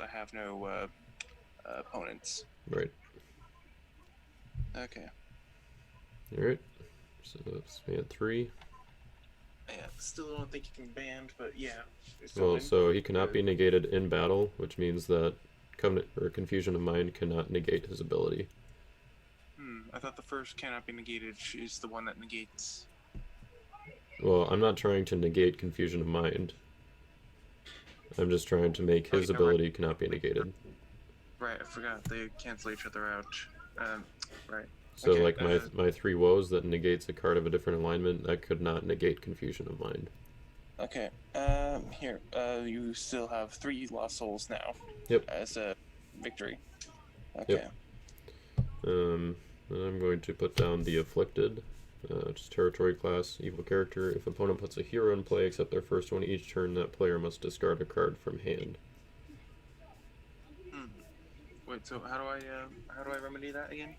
Speaker 2: have no opponents.
Speaker 1: Right.
Speaker 2: Okay.
Speaker 1: Alright. So that's me at 3.
Speaker 2: Yeah, still don't think you can band, but yeah.
Speaker 1: Well, so he cannot be negated in battle, which means that Covenant or Confusion of Mind cannot negate his ability.
Speaker 2: I thought the first cannot be negated is the one that negates.
Speaker 1: Well, I'm not trying to negate Confusion of Mind. I'm just trying to make his ability cannot be negated.
Speaker 2: Right, I forgot. They cancel each other out. Right.
Speaker 1: So,
Speaker 2: okay,
Speaker 1: like, my 3 woes that negates a card of a different alignment, that could not negate Confusion of Mind.
Speaker 2: Okay, here, you still have 3 lost souls now.
Speaker 1: Yep.
Speaker 2: As a victory. Okay.
Speaker 1: Yep. I'm going to put down the Afflicted, just territory class, evil character. If opponent puts a hero in play except their first one each turn, that player must discard a card from hand.
Speaker 2: Wait, so how do I remedy that again?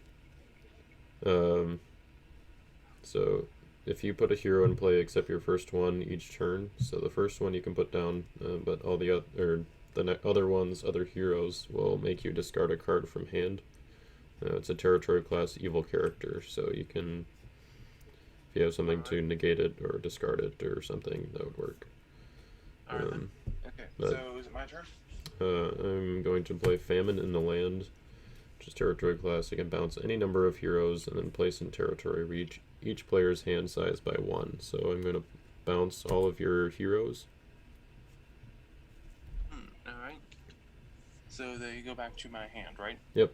Speaker 1: So if you put a hero in play except your first one each turn, so the first one you can put down, but all the other heroes will make you discard a card from hand. It's a territory class evil character, so you can, if you have something to negate it or discard it or something, that would work.
Speaker 2: Alright then. Okay, so is it my turn?
Speaker 1: I'm going to play Famine in the Land, which is territory class. You can bounce any number of heroes and then place in territory. Reach each player's hand size by 1. So I'm going to bounce all of your heroes.
Speaker 2: Alright. So they go back to my hand, right?
Speaker 1: Yep.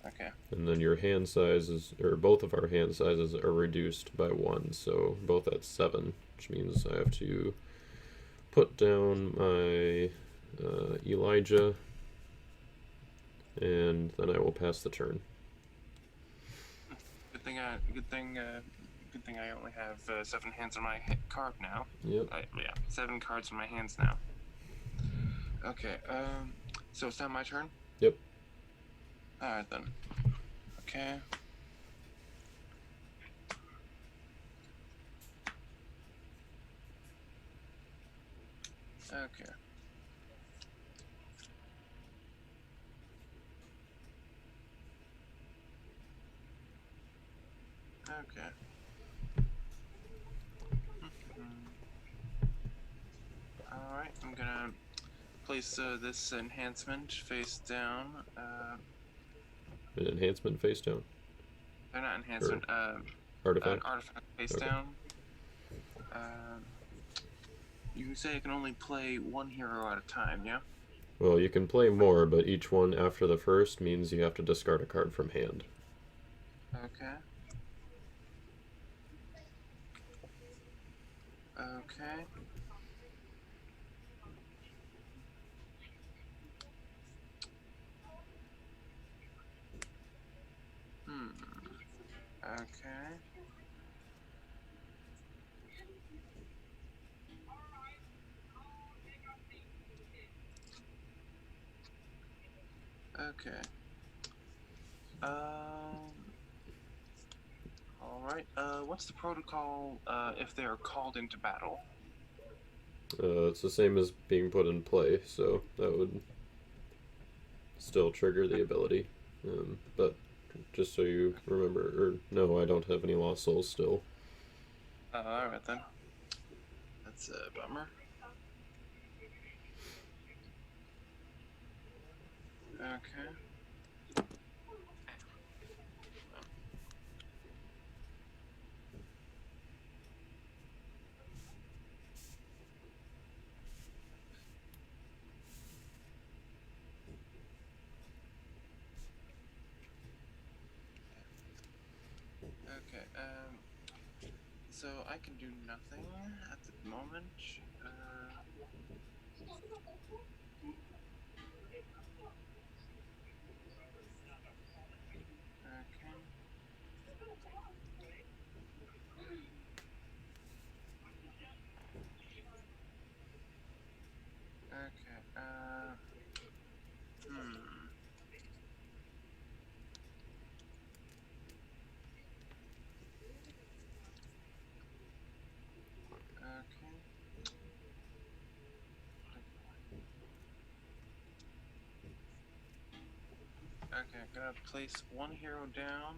Speaker 2: Okay.
Speaker 1: And then your hand sizes, or both of our hand sizes, are reduced by 1. So both at 7, which means I have to put down my Elijah, and then I will pass the turn.
Speaker 2: Good thing I only have 7 hands on my card now.
Speaker 1: Yep.
Speaker 2: Yeah, 7 cards in my hands now. Okay. So it's now my turn.
Speaker 1: Yep.
Speaker 2: All right then. Okay. Okay. Okay. Alright, I'm gonna place this enhancement face down.
Speaker 1: An enhancement face down?
Speaker 2: They're not enhancement,
Speaker 1: artifact?
Speaker 2: an artifact face down. You say I can only play 1 hero at a time, yeah?
Speaker 1: Well, you can play more, but each one after the first means you have to discard a card from hand.
Speaker 2: Okay. Okay. Okay. Okay. Alright, what's the protocol, if they are called into battle?
Speaker 1: It's the same as being put in play, so that would still trigger the ability. But just so you remember, or no, I don't have any lost souls still.
Speaker 2: Alright then. That's a bummer. Okay. So I can do nothing at the moment. Okay. Okay. Okay. Okay, I'm gonna place one hero down.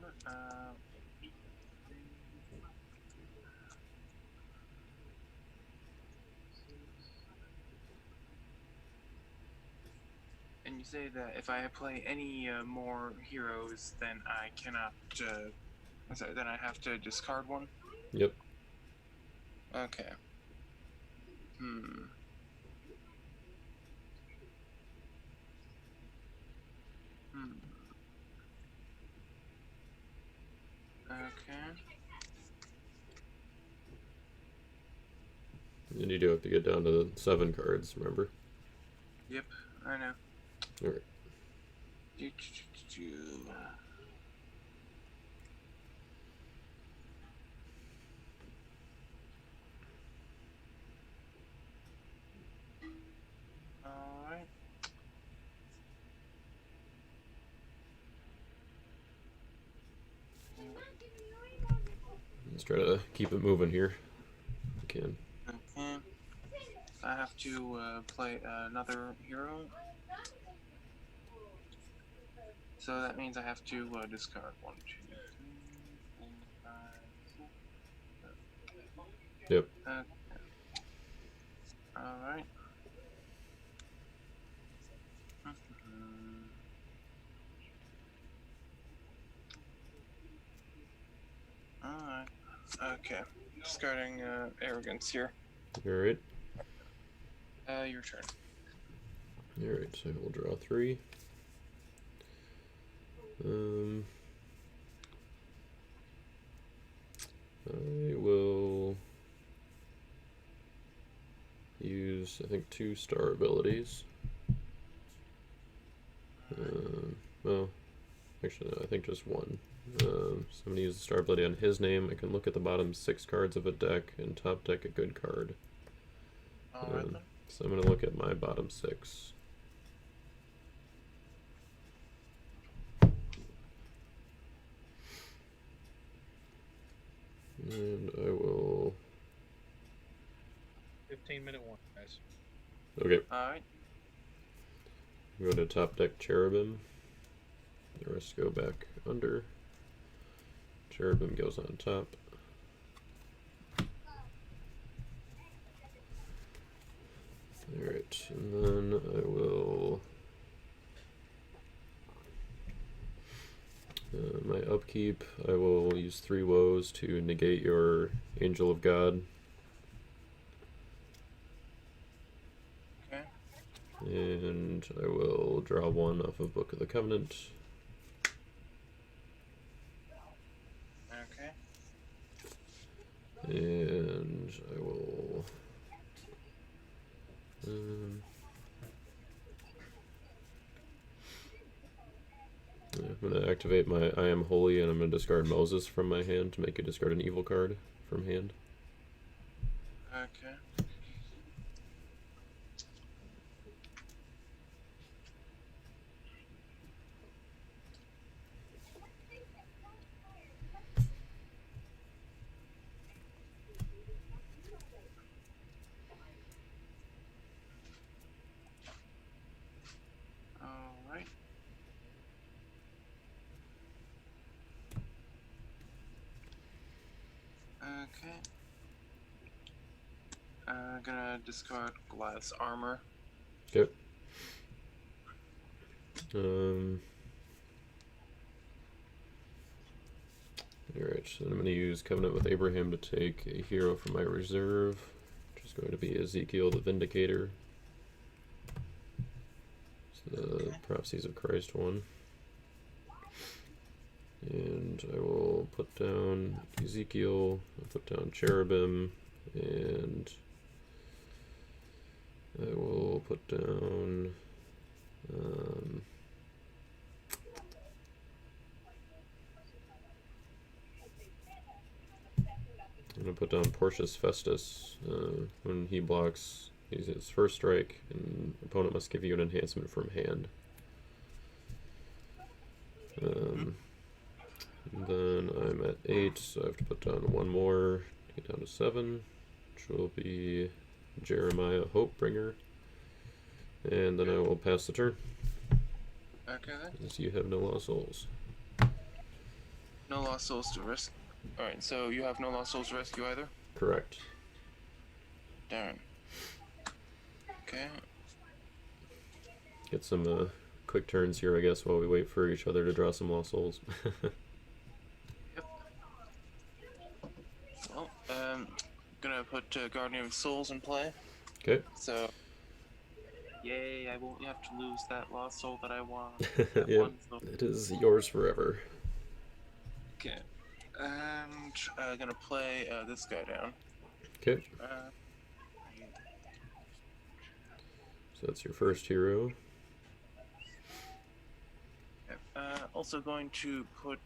Speaker 2: And you say that if I play any more heroes, then I cannot. Then I have to discard one.
Speaker 1: Yep.
Speaker 2: Okay. Hmm. Okay.
Speaker 1: And you do have to get down to 7 cards, remember?
Speaker 2: Yep, I know.
Speaker 1: Alright.
Speaker 2: Alright.
Speaker 1: Let's try to keep it moving here. If we can.
Speaker 2: Okay. I have to play another hero. So that means I have to discard 1, 2, 3, 4, 5, 6.
Speaker 1: Yep.
Speaker 2: Okay. Alright. Alright. Okay. Discarding arrogance here.
Speaker 1: Alright.
Speaker 2: Your turn.
Speaker 1: Alright, so we'll draw 3. I will use, I think, 2 star abilities. Well, actually, no, I think just 1. So I'm going to use the star ability on his name. I can look at the bottom 6 cards of a deck and top deck a good card.
Speaker 2: Alright then.
Speaker 1: So I'm going to look at my bottom 6. And I will...
Speaker 3: 15-minute one, guys.
Speaker 1: Okay.
Speaker 2: Alright.
Speaker 1: Go to top deck Cherubim. The rest go back under. Cherubim goes on top. Alright, and then I will... my upkeep, I will use 3 woes to negate your Angel of God.
Speaker 2: Okay.
Speaker 1: And I will draw 1 off of Book of the Covenant.
Speaker 2: Okay.
Speaker 1: And I will... I'm going to activate my I Am Holy, and I'm going to discard Moses from my hand to make you discard an evil card from hand.
Speaker 2: Okay. Alright. Okay. Gonna discard Goliath's armor.
Speaker 1: Okay. Alright, so I'm going to use Covenant with Abraham to take a hero from my reserve, which is going to be Ezekiel the Vindicator. It's the Prophecies of Christ one. And I will put down Ezekiel, I'll put down Cherubim, and I will put down I'm going to put down Porcius Festus. When he blocks, he's his first strike, and opponent must give you an enhancement from hand. Then I'm at 8, so I have to put down one more to get down to 7, which will be Jeremiah Hopebringer. And then I will pass the turn.
Speaker 2: Okay then.
Speaker 1: As you have no lost souls.
Speaker 2: No lost souls to risk. Alright, so you have no lost souls to rescue either?
Speaker 1: Correct.
Speaker 2: Darn. Okay.
Speaker 1: Get some quick turns here, I guess, while we wait for each other to draw some lost souls.
Speaker 2: Yep. Well, gonna put Guardian of Souls in play.
Speaker 1: Okay.
Speaker 2: So, yay, I won't have to lose that lost soul that I want.
Speaker 1: Yeah, it is yours forever.
Speaker 2: Okay. And gonna play this guy down.
Speaker 1: Okay. So that's your first hero.
Speaker 2: Also going to put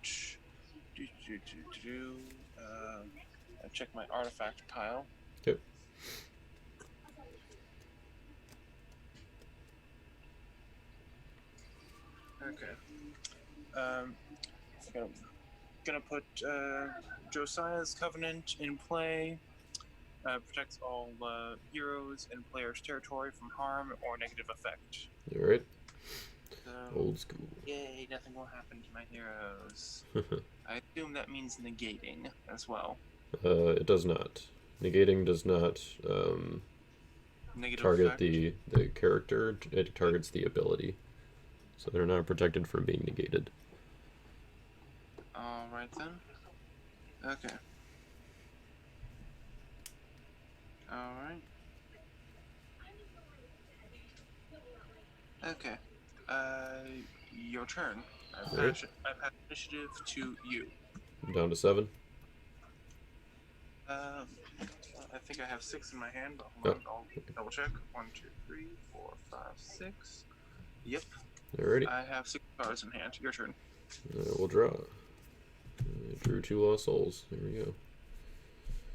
Speaker 2: check my artifact pile.
Speaker 1: Okay.
Speaker 2: Okay. Gonna put Josiah's Covenant in play. Protects all heroes in player's territory from harm or negative effect.
Speaker 1: Alright.
Speaker 2: So,
Speaker 1: Old school.
Speaker 2: yay, nothing will happen to my heroes. I assume that means negating as well.
Speaker 1: It does not. Negating does not
Speaker 2: Negative
Speaker 1: target
Speaker 2: effect?
Speaker 1: the character, it targets the ability. So they're not protected from being negated.
Speaker 2: Alright then. Okay. Alright. Okay. Your turn. I pass initiative to you.
Speaker 1: I'm down to 7.
Speaker 2: I think I have 6 in my hand, but hold on, I'll double check. 1, 2, 3, 4, 5, 6. Yep.
Speaker 1: Alrighty.
Speaker 2: I have 6 cards in hand. Your turn.
Speaker 1: We'll draw. I drew 2 lost souls. There we go.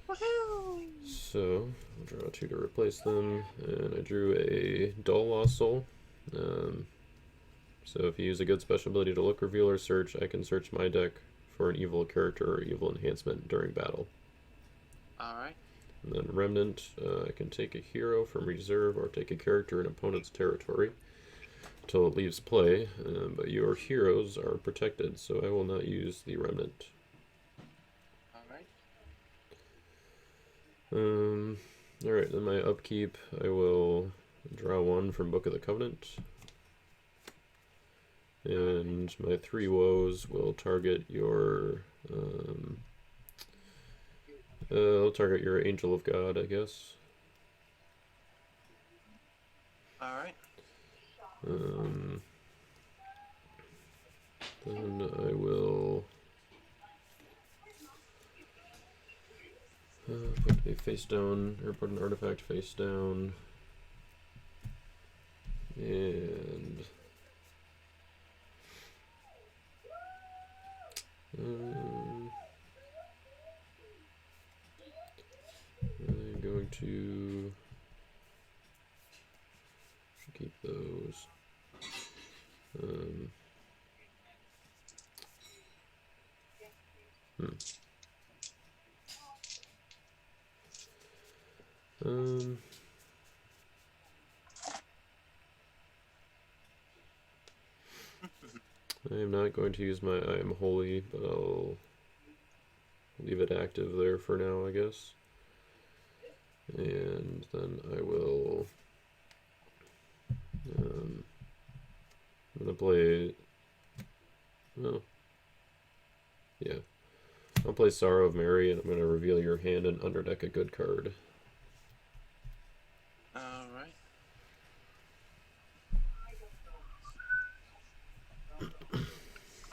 Speaker 2: Woohoo!
Speaker 1: So, I'll draw 2 to replace them, and I drew a dull lost soul. So if you use a good special ability to look, reveal, or search, I can search my deck for an evil character or evil enhancement during battle.
Speaker 2: Alright.
Speaker 1: And then Remnant, I can take a hero from reserve or take a character in opponent's territory until it leaves play, but your heroes are protected, so I will not use the Remnant.
Speaker 2: Alright.
Speaker 1: Alright, then my upkeep, I will draw 1 from Book of the Covenant. And my 3 woes will target your, I'll target your Angel of God, I guess.
Speaker 2: Alright.
Speaker 1: Then I will put a face down, or put an artifact face down, and I'm going to keep those. I am not going to use my I am holy, but I'll leave it active there for now, I guess. And then I will I'm gonna play yeah. I'll play Sorrow of Mary, and I'm gonna reveal your hand and underdeck a good card.
Speaker 2: Alright.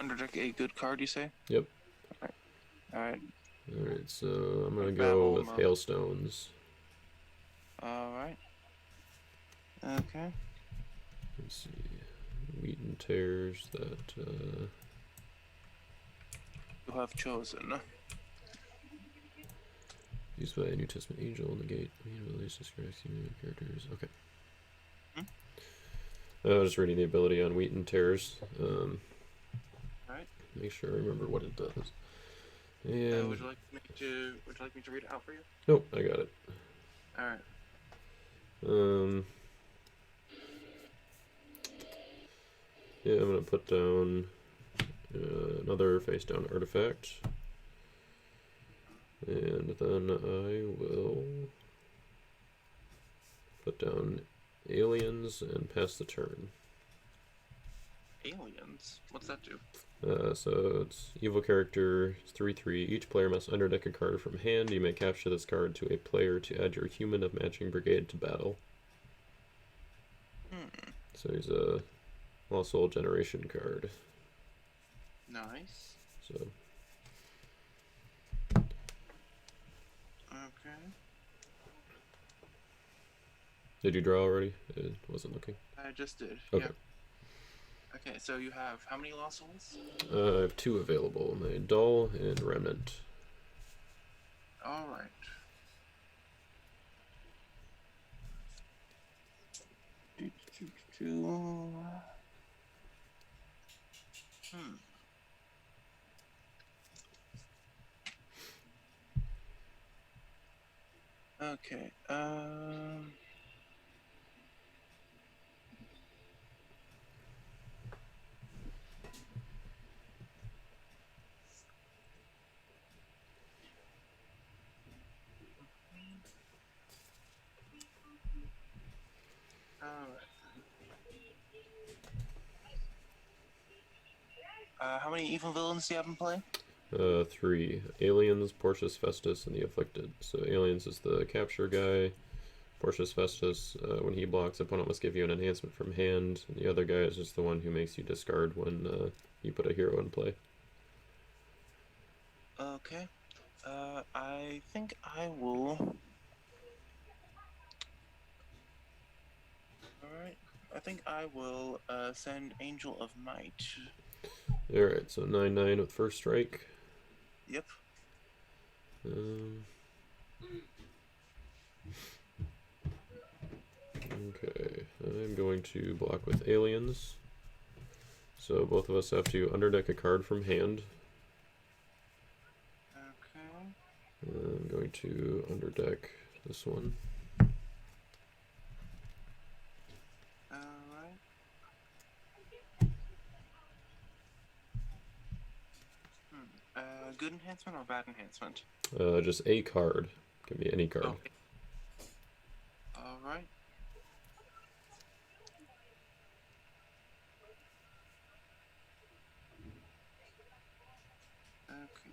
Speaker 2: Underdeck a good card, you say?
Speaker 1: Yep.
Speaker 2: Alright.
Speaker 1: Alright, so I'm going to go
Speaker 2: Babel
Speaker 1: with
Speaker 2: mode.
Speaker 1: Hailstones.
Speaker 2: Alright. Okay.
Speaker 1: Let's see. Wheat and Tears that...
Speaker 2: You have chosen.
Speaker 1: Used by a New Testament angel, negate main abilities, describe characters. Okay. I was just reading the ability on Wheat and Tears.
Speaker 2: Alright.
Speaker 1: Make sure I remember what it does. And
Speaker 2: Would you like me to read it out for you?
Speaker 1: nope, I got it.
Speaker 2: Alright.
Speaker 1: Yeah, I'm gonna put down another face down artifact. And then I will put down aliens and pass the turn.
Speaker 2: Aliens? What's that do?
Speaker 1: So it's evil character, it's 3/3. Each player must underdeck a card from hand. You may capture this card to a player to add your human of matching brigade to battle. So he's a Lost Soul Generation card.
Speaker 2: Nice.
Speaker 1: So
Speaker 2: Okay.
Speaker 1: did you draw already? It wasn't looking.
Speaker 2: I just did.
Speaker 1: Okay.
Speaker 2: Yeah. Okay, so you have how many Lost Souls?
Speaker 1: I have 2 available, my Dull and Remnant.
Speaker 2: Alright. Okay, how many evil villains do you have in play?
Speaker 1: 3. Aliens, Portius Festus, and the Afflicted. So Aliens is the capture guy. Portius Festus, when he blocks, opponent must give you an enhancement from hand. And the other guy is just the one who makes you discard when you put a hero in play.
Speaker 2: Okay. I think I will... Alright. I think I will send Angel of Might.
Speaker 1: Alright, so 9/9 with first strike.
Speaker 2: Yep.
Speaker 1: Okay, I'm going to block with aliens. So both of us have to underdeck a card from hand.
Speaker 2: Okay.
Speaker 1: I'm going to underdeck this one.
Speaker 2: Alright. Good enhancement or bad enhancement?
Speaker 1: Just a card. Can be any card.
Speaker 2: Okay. Alright. Okay.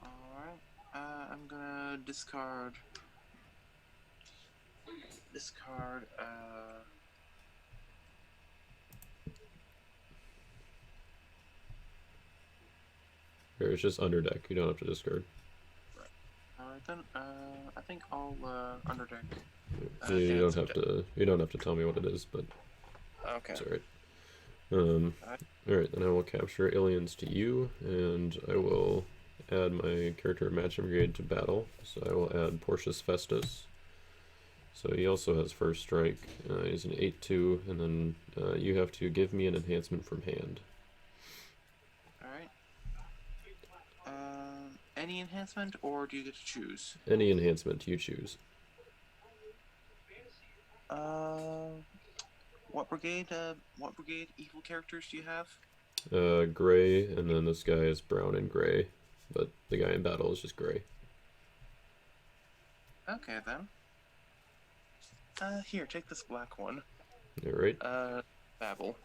Speaker 2: Alright. I'm gonna discard.
Speaker 1: Here, it's just underdeck. You don't have to discard.
Speaker 2: Alright then, I think I'll underdeck.
Speaker 1: You don't have to. You don't have to tell me what it is, but
Speaker 2: Okay.
Speaker 1: it's alright. Alright, then I will capture aliens to you, and I will add my character matching brigade to battle. So I will add Portius Festus. So he also has first strike. He's an 8/2, and then you have to give me an enhancement from hand.
Speaker 2: Alright. Any enhancement, or do you get to choose?
Speaker 1: Any enhancement you choose.
Speaker 2: What brigade evil characters do you have?
Speaker 1: Gray, and then this guy is brown and gray, but the guy in battle is just gray.
Speaker 2: Okay then. Here, take this black one.
Speaker 1: Alright.
Speaker 2: Babel.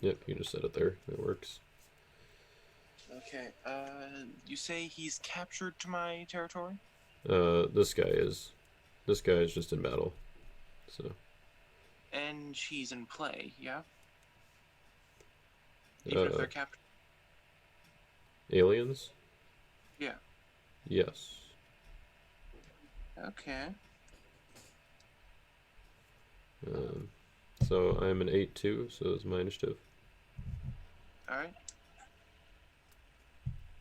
Speaker 1: Yep, you just set it there. It works.
Speaker 2: Okay, you say he's captured to my territory?
Speaker 1: This guy is just in battle. So.
Speaker 2: And she's in play, yeah? Even if they're captured?
Speaker 1: Aliens?
Speaker 2: Yeah.
Speaker 1: Yes.
Speaker 2: Okay.
Speaker 1: So I'm an 8-2, so it's my initiative.
Speaker 2: Alright.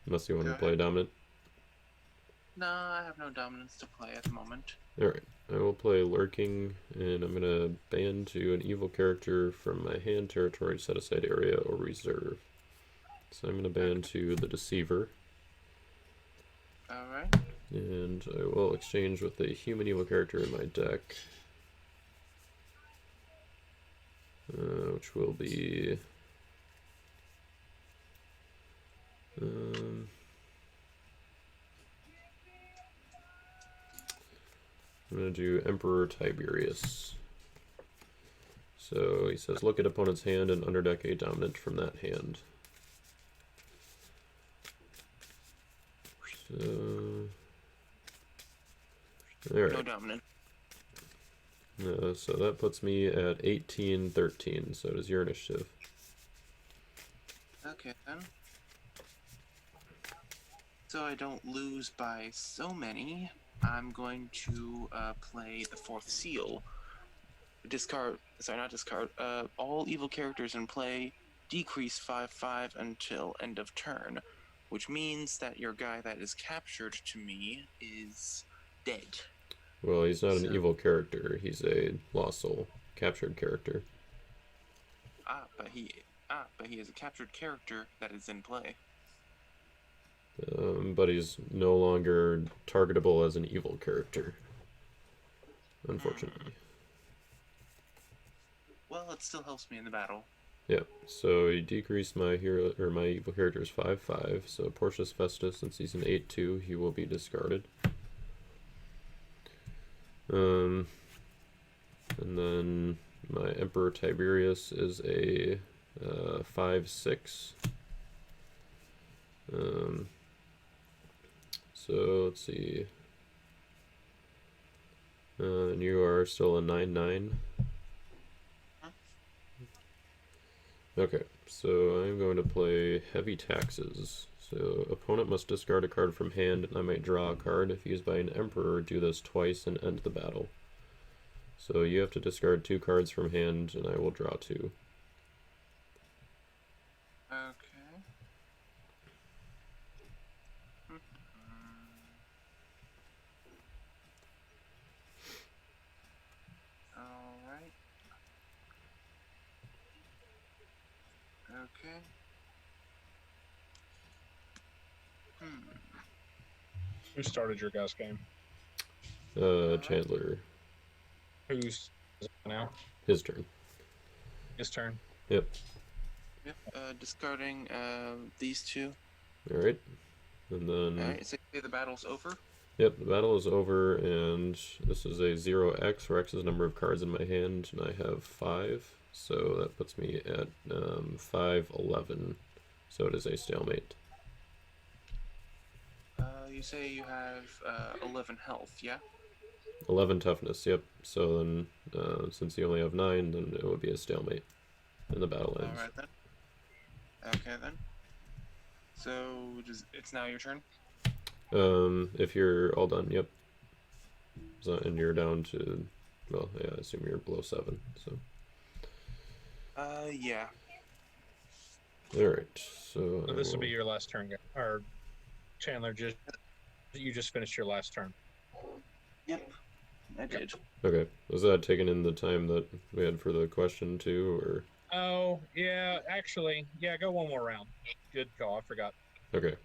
Speaker 1: Unless you want
Speaker 2: Go
Speaker 1: to play
Speaker 2: ahead.
Speaker 1: dominant.
Speaker 2: No, I have no dominance to play at the moment.
Speaker 1: Alright, I will play Lurking, and I'm going to ban to an evil character from my hand, territory, set-aside area, or reserve. So I'm going to ban to the Deceiver.
Speaker 2: Alright.
Speaker 1: And I will exchange with a human evil character in my deck. Which will be... I'm going to do Emperor Tiberius. So he says, look at opponent's hand and underdeck a dominant from that hand. So... Alright.
Speaker 2: No dominant.
Speaker 1: So that puts me at 18-13, so it is your initiative.
Speaker 2: Okay, then. So I don't lose by so many, I'm going to play the fourth seal. Discard, sorry, not discard, all evil characters in play decrease 5/5 until end of turn, which means that your guy that is captured to me is dead.
Speaker 1: Well, he's not an evil character, he's a lost soul, captured character.
Speaker 2: But he is a captured character that is in play.
Speaker 1: But he's no longer targetable as an evil character, unfortunately.
Speaker 2: Well, it still helps me in the battle.
Speaker 1: Yeah, so he decreased my hero or my evil character's 5/5. So Porcius Festus, since he's an 8/2, he will be discarded. And then my Emperor Tiberius is a 5/6. So let's see. And you are still a 9/9. Okay, so I'm going to play Heavy Taxes. So opponent must discard a card from hand, and I might draw a card. If used by an Emperor, do this twice and end the battle. So you have to discard 2 cards from hand, and I will draw 2.
Speaker 2: Okay. Alright. Okay.
Speaker 3: Who started your guys' game?
Speaker 1: Chandler.
Speaker 3: Who's now?
Speaker 1: His turn.
Speaker 3: His turn.
Speaker 1: Yep.
Speaker 2: Yep. Discarding these 2.
Speaker 1: Alright. And then...
Speaker 2: Alright, so the battle's over?
Speaker 1: Yep, the battle is over, and this is a 0x, where x is the number of cards in my hand, and I have 5. So that puts me at 5-11. So it is a stalemate.
Speaker 2: You say you have 11 health, yeah?
Speaker 1: 11 toughness, yep. So then, since you only have 9, then it would be a stalemate. And the battle ends.
Speaker 2: Alright then. Okay then. So, it's now your turn?
Speaker 1: If you're all done, yep. So, and you're down to, well, yeah, I assume you're below 7, so.
Speaker 2: Yeah.
Speaker 1: Alright, so
Speaker 3: This will be your last turn, or Chandler, you just finished your last turn.
Speaker 2: Yep, I did.
Speaker 1: Okay, was that taken in the time that we had for the question too, or?
Speaker 3: Oh, yeah, actually, yeah, go one more round. Good call, I forgot.
Speaker 1: Okay,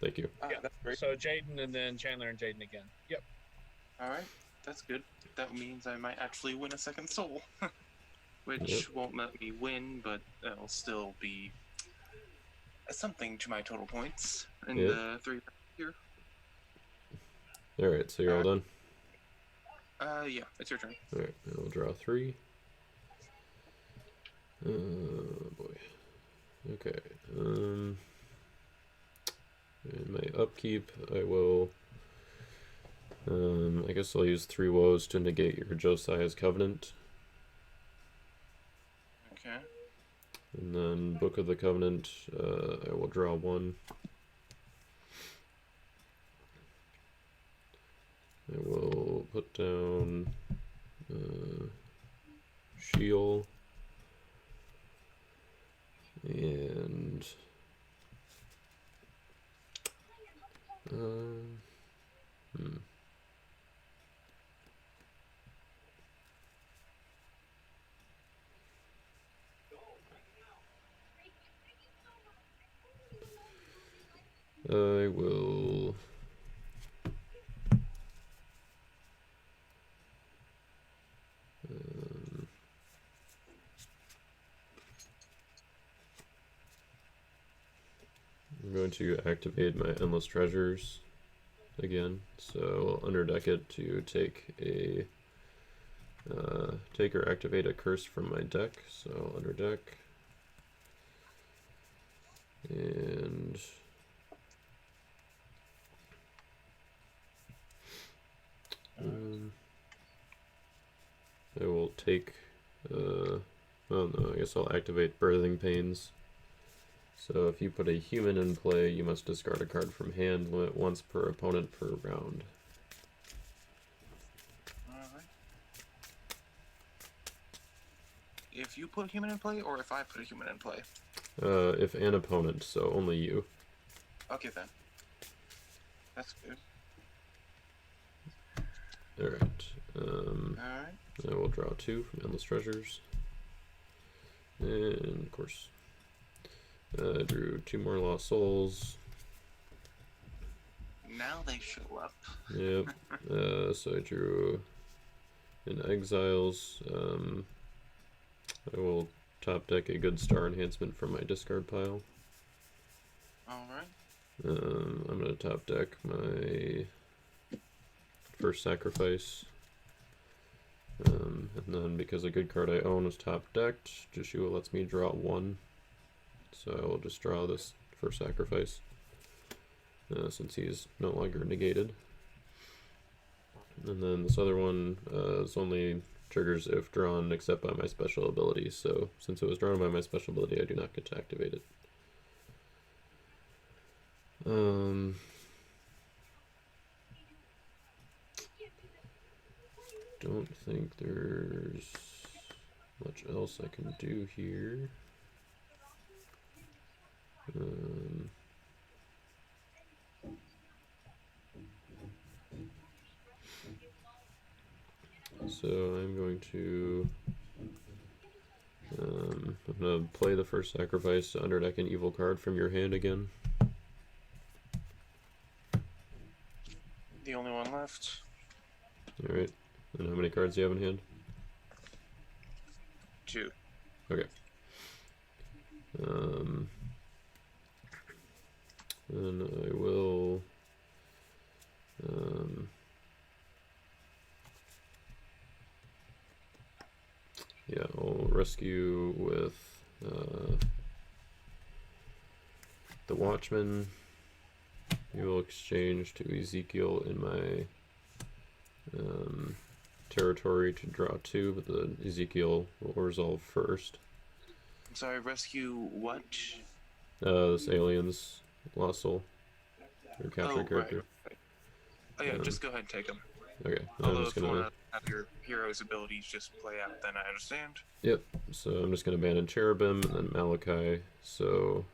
Speaker 1: thank you.
Speaker 2: Yeah, that's great.
Speaker 3: So Jaden and then Chandler and Jaden again. Yep.
Speaker 2: Alright, that's good. That means I might actually win a second soul. Which won't let me win, but it'll still be something to my total points in the 3 here.
Speaker 1: Alright, so you're all done?
Speaker 2: Yeah, it's your turn.
Speaker 1: Alright, I'll draw 3. Oh boy. Okay. In my upkeep, I will I guess I'll use 3 woes to negate your Josiah's Covenant.
Speaker 2: Okay.
Speaker 1: And then Book of the Covenant, I will draw 1. I will put down Shield and I will I'm going to activate my Endless Treasures again, so I'll underdeck it to take a take or activate a curse from my deck. So underdeck, and I will take. Oh no, I guess I'll activate Birthing Pains. So if you put a human in play, you must discard a card from hand, limit once per opponent per round.
Speaker 2: Alright. If you put human in play, or if I put a human in play?
Speaker 1: If an opponent, so only you.
Speaker 2: Okay then. That's good.
Speaker 1: Alright.
Speaker 2: Alright.
Speaker 1: I will draw 2 from Endless Treasures. And of course, I drew 2 more Lost Souls.
Speaker 2: Now they show up.
Speaker 1: Yep. So I drew in Exiles. I will top deck a Good Star enhancement from my discard pile.
Speaker 2: Alright.
Speaker 1: I'm going to top deck my first sacrifice. And then because a good card I own is top decked, Joshua lets me draw 1. So I will just draw this first sacrifice, since he is no longer negated. And then this other one is only triggers if drawn except by my special ability. So since it was drawn by my special ability, I do not get to activate it. Don't think there's much else I can do here. So I'm going to play the first sacrifice to underdeck an evil card from your hand again.
Speaker 2: The only one left.
Speaker 1: Alright. And how many cards do you have in hand?
Speaker 2: 2.
Speaker 1: Okay. And I will yeah, I'll rescue with the Watchman. You will exchange to Ezekiel in my territory to draw 2, but the Ezekiel will resolve first.
Speaker 2: I'm sorry, rescue what?
Speaker 1: This alien's Lost Soul. Your captured character.
Speaker 2: Right. Oh yeah, just go ahead and take them.
Speaker 1: Okay,
Speaker 2: Although
Speaker 1: I'm just
Speaker 2: if you
Speaker 1: gonna...
Speaker 2: want to have your hero's abilities just play out, then I understand.
Speaker 1: Yep, so I'm just gonna abandon Cherubim and then Malachi. So,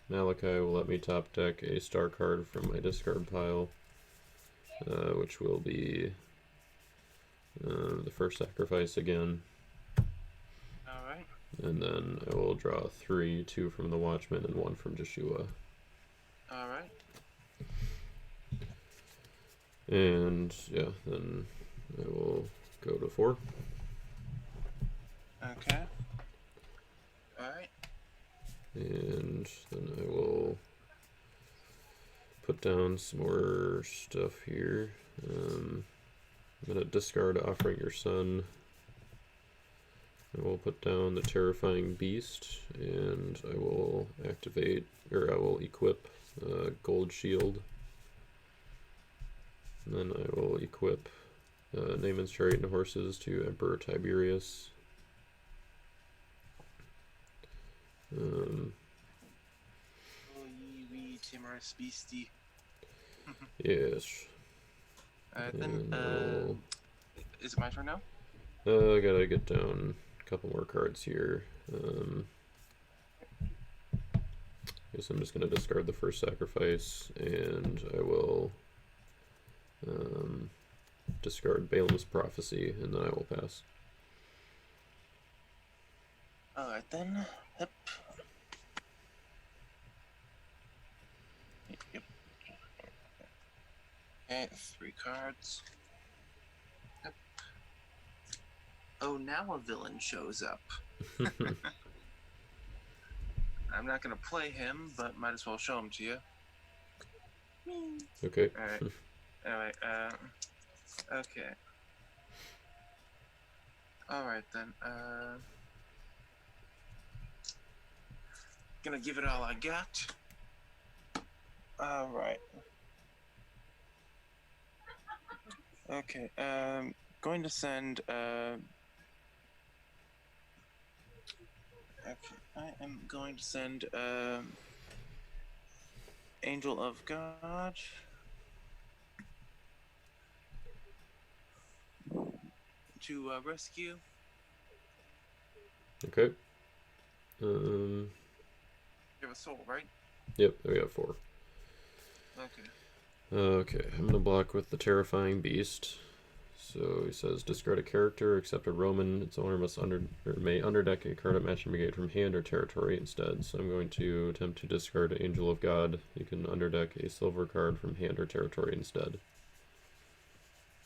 Speaker 1: Malachi will let me top deck a star card from my discard pile, which will be the first sacrifice again.
Speaker 2: Alright.
Speaker 1: And then I will draw 3, 2 from the Watchman and 1 from Joshua.
Speaker 2: Alright.
Speaker 1: And yeah, then I will go to 4.
Speaker 2: Okay. Alright.
Speaker 1: And then I will put down some more stuff here. I'm going to discard Offering Your Son. I will put down the Terrifying Beast, and I will activate, or I will equip Gold Shield. And then I will equip Naaman's chariot and horses to Emperor Tiberius.
Speaker 2: Oh, ye wee timorous beastie.
Speaker 1: Yes.
Speaker 2: Then, is it my turn now?
Speaker 1: I gotta get down a couple more cards here. Guess I'm just gonna discard the first sacrifice, and I will discard Balaam's prophecy, and then I will pass.
Speaker 2: Alright then. Yep. Yep. Okay, 3 cards. Yep. Oh, now a villain shows up. I'm not gonna play him, but might as well show him to you.
Speaker 1: Okay.
Speaker 2: Alright. Anyway, okay. Alright then, gonna give it all I got. Alright. Okay, going to send, okay, I am going to send, Angel of God to rescue.
Speaker 1: Okay.
Speaker 2: You have a soul, right?
Speaker 1: Yep, I got 4.
Speaker 2: Okay.
Speaker 1: Okay, I'm gonna block with the Terrifying Beast. So he says discard a character except a Roman. Its owner may underdeck a card at matching brigade from hand or territory instead. So I'm going to attempt to discard Angel of God. You can underdeck a silver card from hand or territory instead.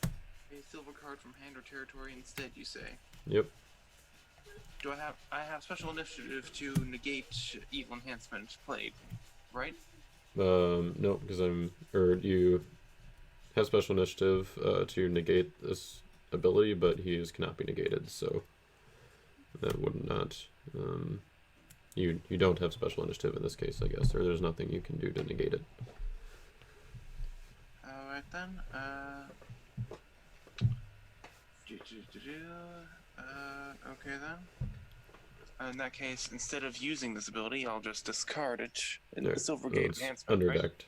Speaker 2: A silver card from hand or territory instead, you say?
Speaker 1: Yep.
Speaker 2: Do I have special initiative to negate evil enhancement played, right?
Speaker 1: No, because you have special initiative to negate this ability, but he cannot be negated, so that would not. You don't have special initiative in this case, I guess, or there's nothing you can do to negate it.
Speaker 2: Alright then. Okay then. In that case, instead of using this ability, I'll just discard it in the Silver Gate enhancement.
Speaker 1: Underdecked.
Speaker 2: Right?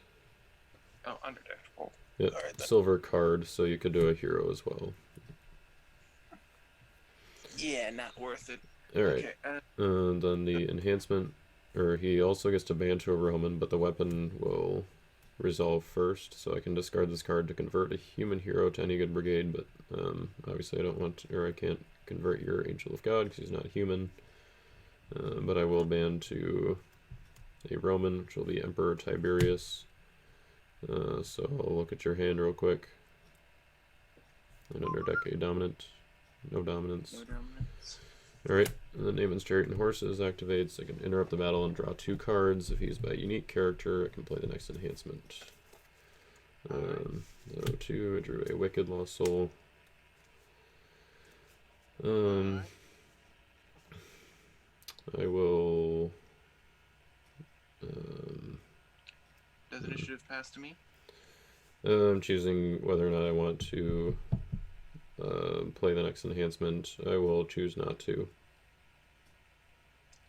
Speaker 2: Oh, underdecked. Oh.
Speaker 1: Yeah, right, silver card, so you could do a hero as well.
Speaker 2: Yeah, not worth it.
Speaker 1: Alright.
Speaker 2: Okay,
Speaker 1: and then the enhancement, or he also gets to ban to a Roman, but the weapon will resolve first, so I can discard this card to convert a human hero to any good brigade, but obviously I don't want to, or I can't convert your Angel of God because he's not human. But I will ban to a Roman, which will be Emperor Tiberius. So I'll look at your hand real quick. And underdeck a dominant. No dominance.
Speaker 2: no dominance.
Speaker 1: Alright, and then Naaman's Chariot and Horses activates. I can interrupt the battle and draw 2 cards. If he's by unique character, I can play the next enhancement. 2, I drew a Wicked Lost Soul. I will.
Speaker 2: Does initiative pass to me?
Speaker 1: I'm choosing whether or not I want to play the next enhancement. I will choose not to.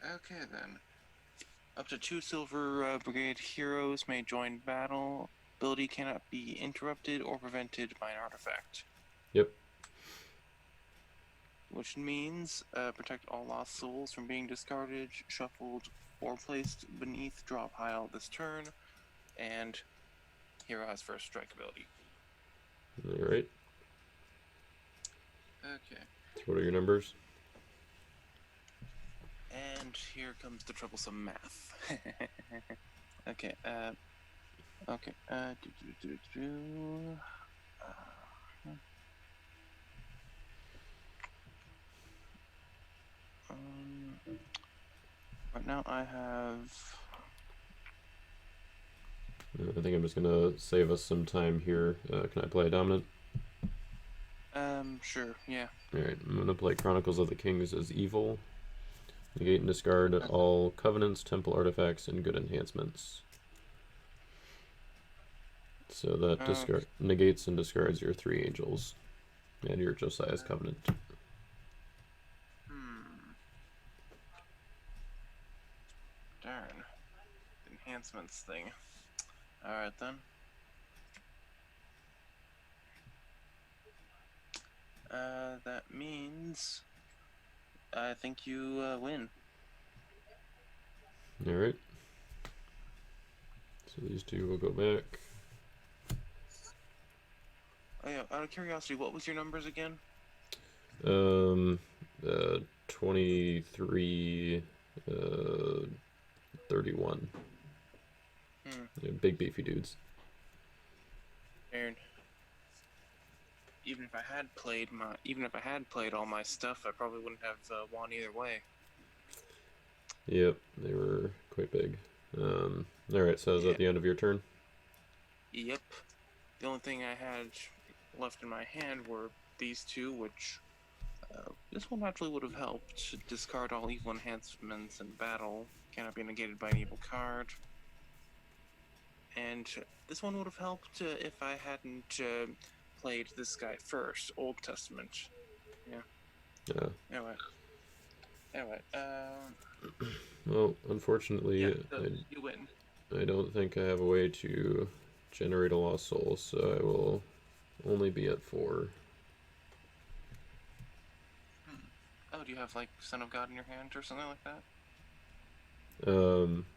Speaker 2: Okay then. Up to 2 Silver Brigade heroes may join battle. Ability cannot be interrupted or prevented by an artifact.
Speaker 1: Yep.
Speaker 2: Which means protect all lost souls from being discarded, shuffled, or placed beneath draw pile this turn, and hero has first strike ability.
Speaker 1: Alright.
Speaker 2: Okay.
Speaker 1: So what are your numbers?
Speaker 2: And here comes the troublesome math. Okay, okay, right now I have...
Speaker 1: I think I'm just going to save us some time here. Can I play a dominant?
Speaker 2: Sure, yeah.
Speaker 1: Alright, I'm going to play Chronicles of the Kings as evil. Negate and discard all covenants, temple artifacts, and good enhancements. So that negates and discards your 3 angels and your Josiah's Covenant.
Speaker 2: Darn. Enhancements thing. Alright then. That means I think you win.
Speaker 1: Alright. So these 2 will go back.
Speaker 2: Oh yeah, out of curiosity, what was your numbers again?
Speaker 1: 23, 31. Yeah, big beefy dudes.
Speaker 2: Darn. Even if I had played all my stuff, I probably wouldn't have won either way.
Speaker 1: Yep, they were quite big. Alright, so is that the end of your turn?
Speaker 2: Yep. The only thing I had left in my hand were these 2, which this one actually would have helped. Discard all evil enhancements in battle. Cannot be negated by an evil card. And this one would have helped if I hadn't played this guy first, Old Testament. Yeah. Anyway.
Speaker 1: Well, unfortunately,
Speaker 2: you win.
Speaker 1: I don't think I have a way to generate a lost soul, so I will only be at 4.
Speaker 2: Oh, do you have like Son of God in your hand or something like that?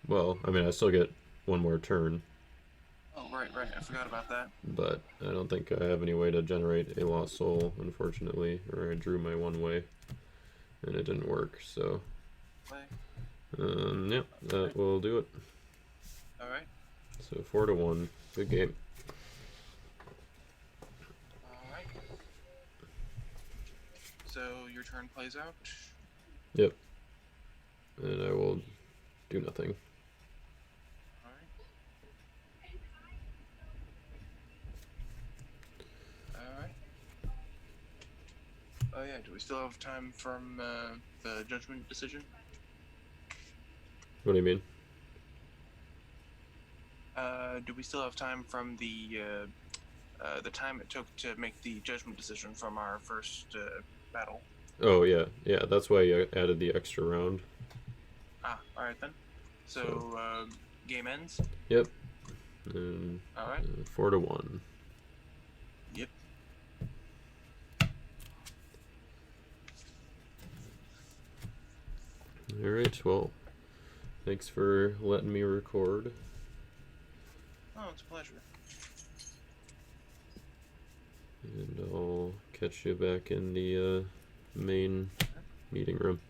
Speaker 1: Well, I mean, I still get 1 more turn.
Speaker 2: Oh, right. I forgot about that.
Speaker 1: But I don't think I have any way to generate a lost soul, unfortunately. Or I drew my 1 way, and it didn't work, so... yeah, that will do it.
Speaker 2: Alright.
Speaker 1: So 4-1. Good game.
Speaker 2: Alright. So your turn plays out?
Speaker 1: Yep. And I will do nothing.
Speaker 2: Alright. Oh yeah, do we still have time from the judgment decision?
Speaker 1: What do you mean?
Speaker 2: Do we still have time from the time it took to make the judgment decision from our first battle?
Speaker 1: Oh, yeah. Yeah, that's why I added the extra round.
Speaker 2: Alright then. So, game ends?
Speaker 1: Yep. And,
Speaker 2: alright.
Speaker 1: 4-1.
Speaker 2: Yep.
Speaker 1: Alright, well, thanks for letting me record.
Speaker 2: Oh, it's a pleasure.
Speaker 1: And I'll catch you back in the main meeting room.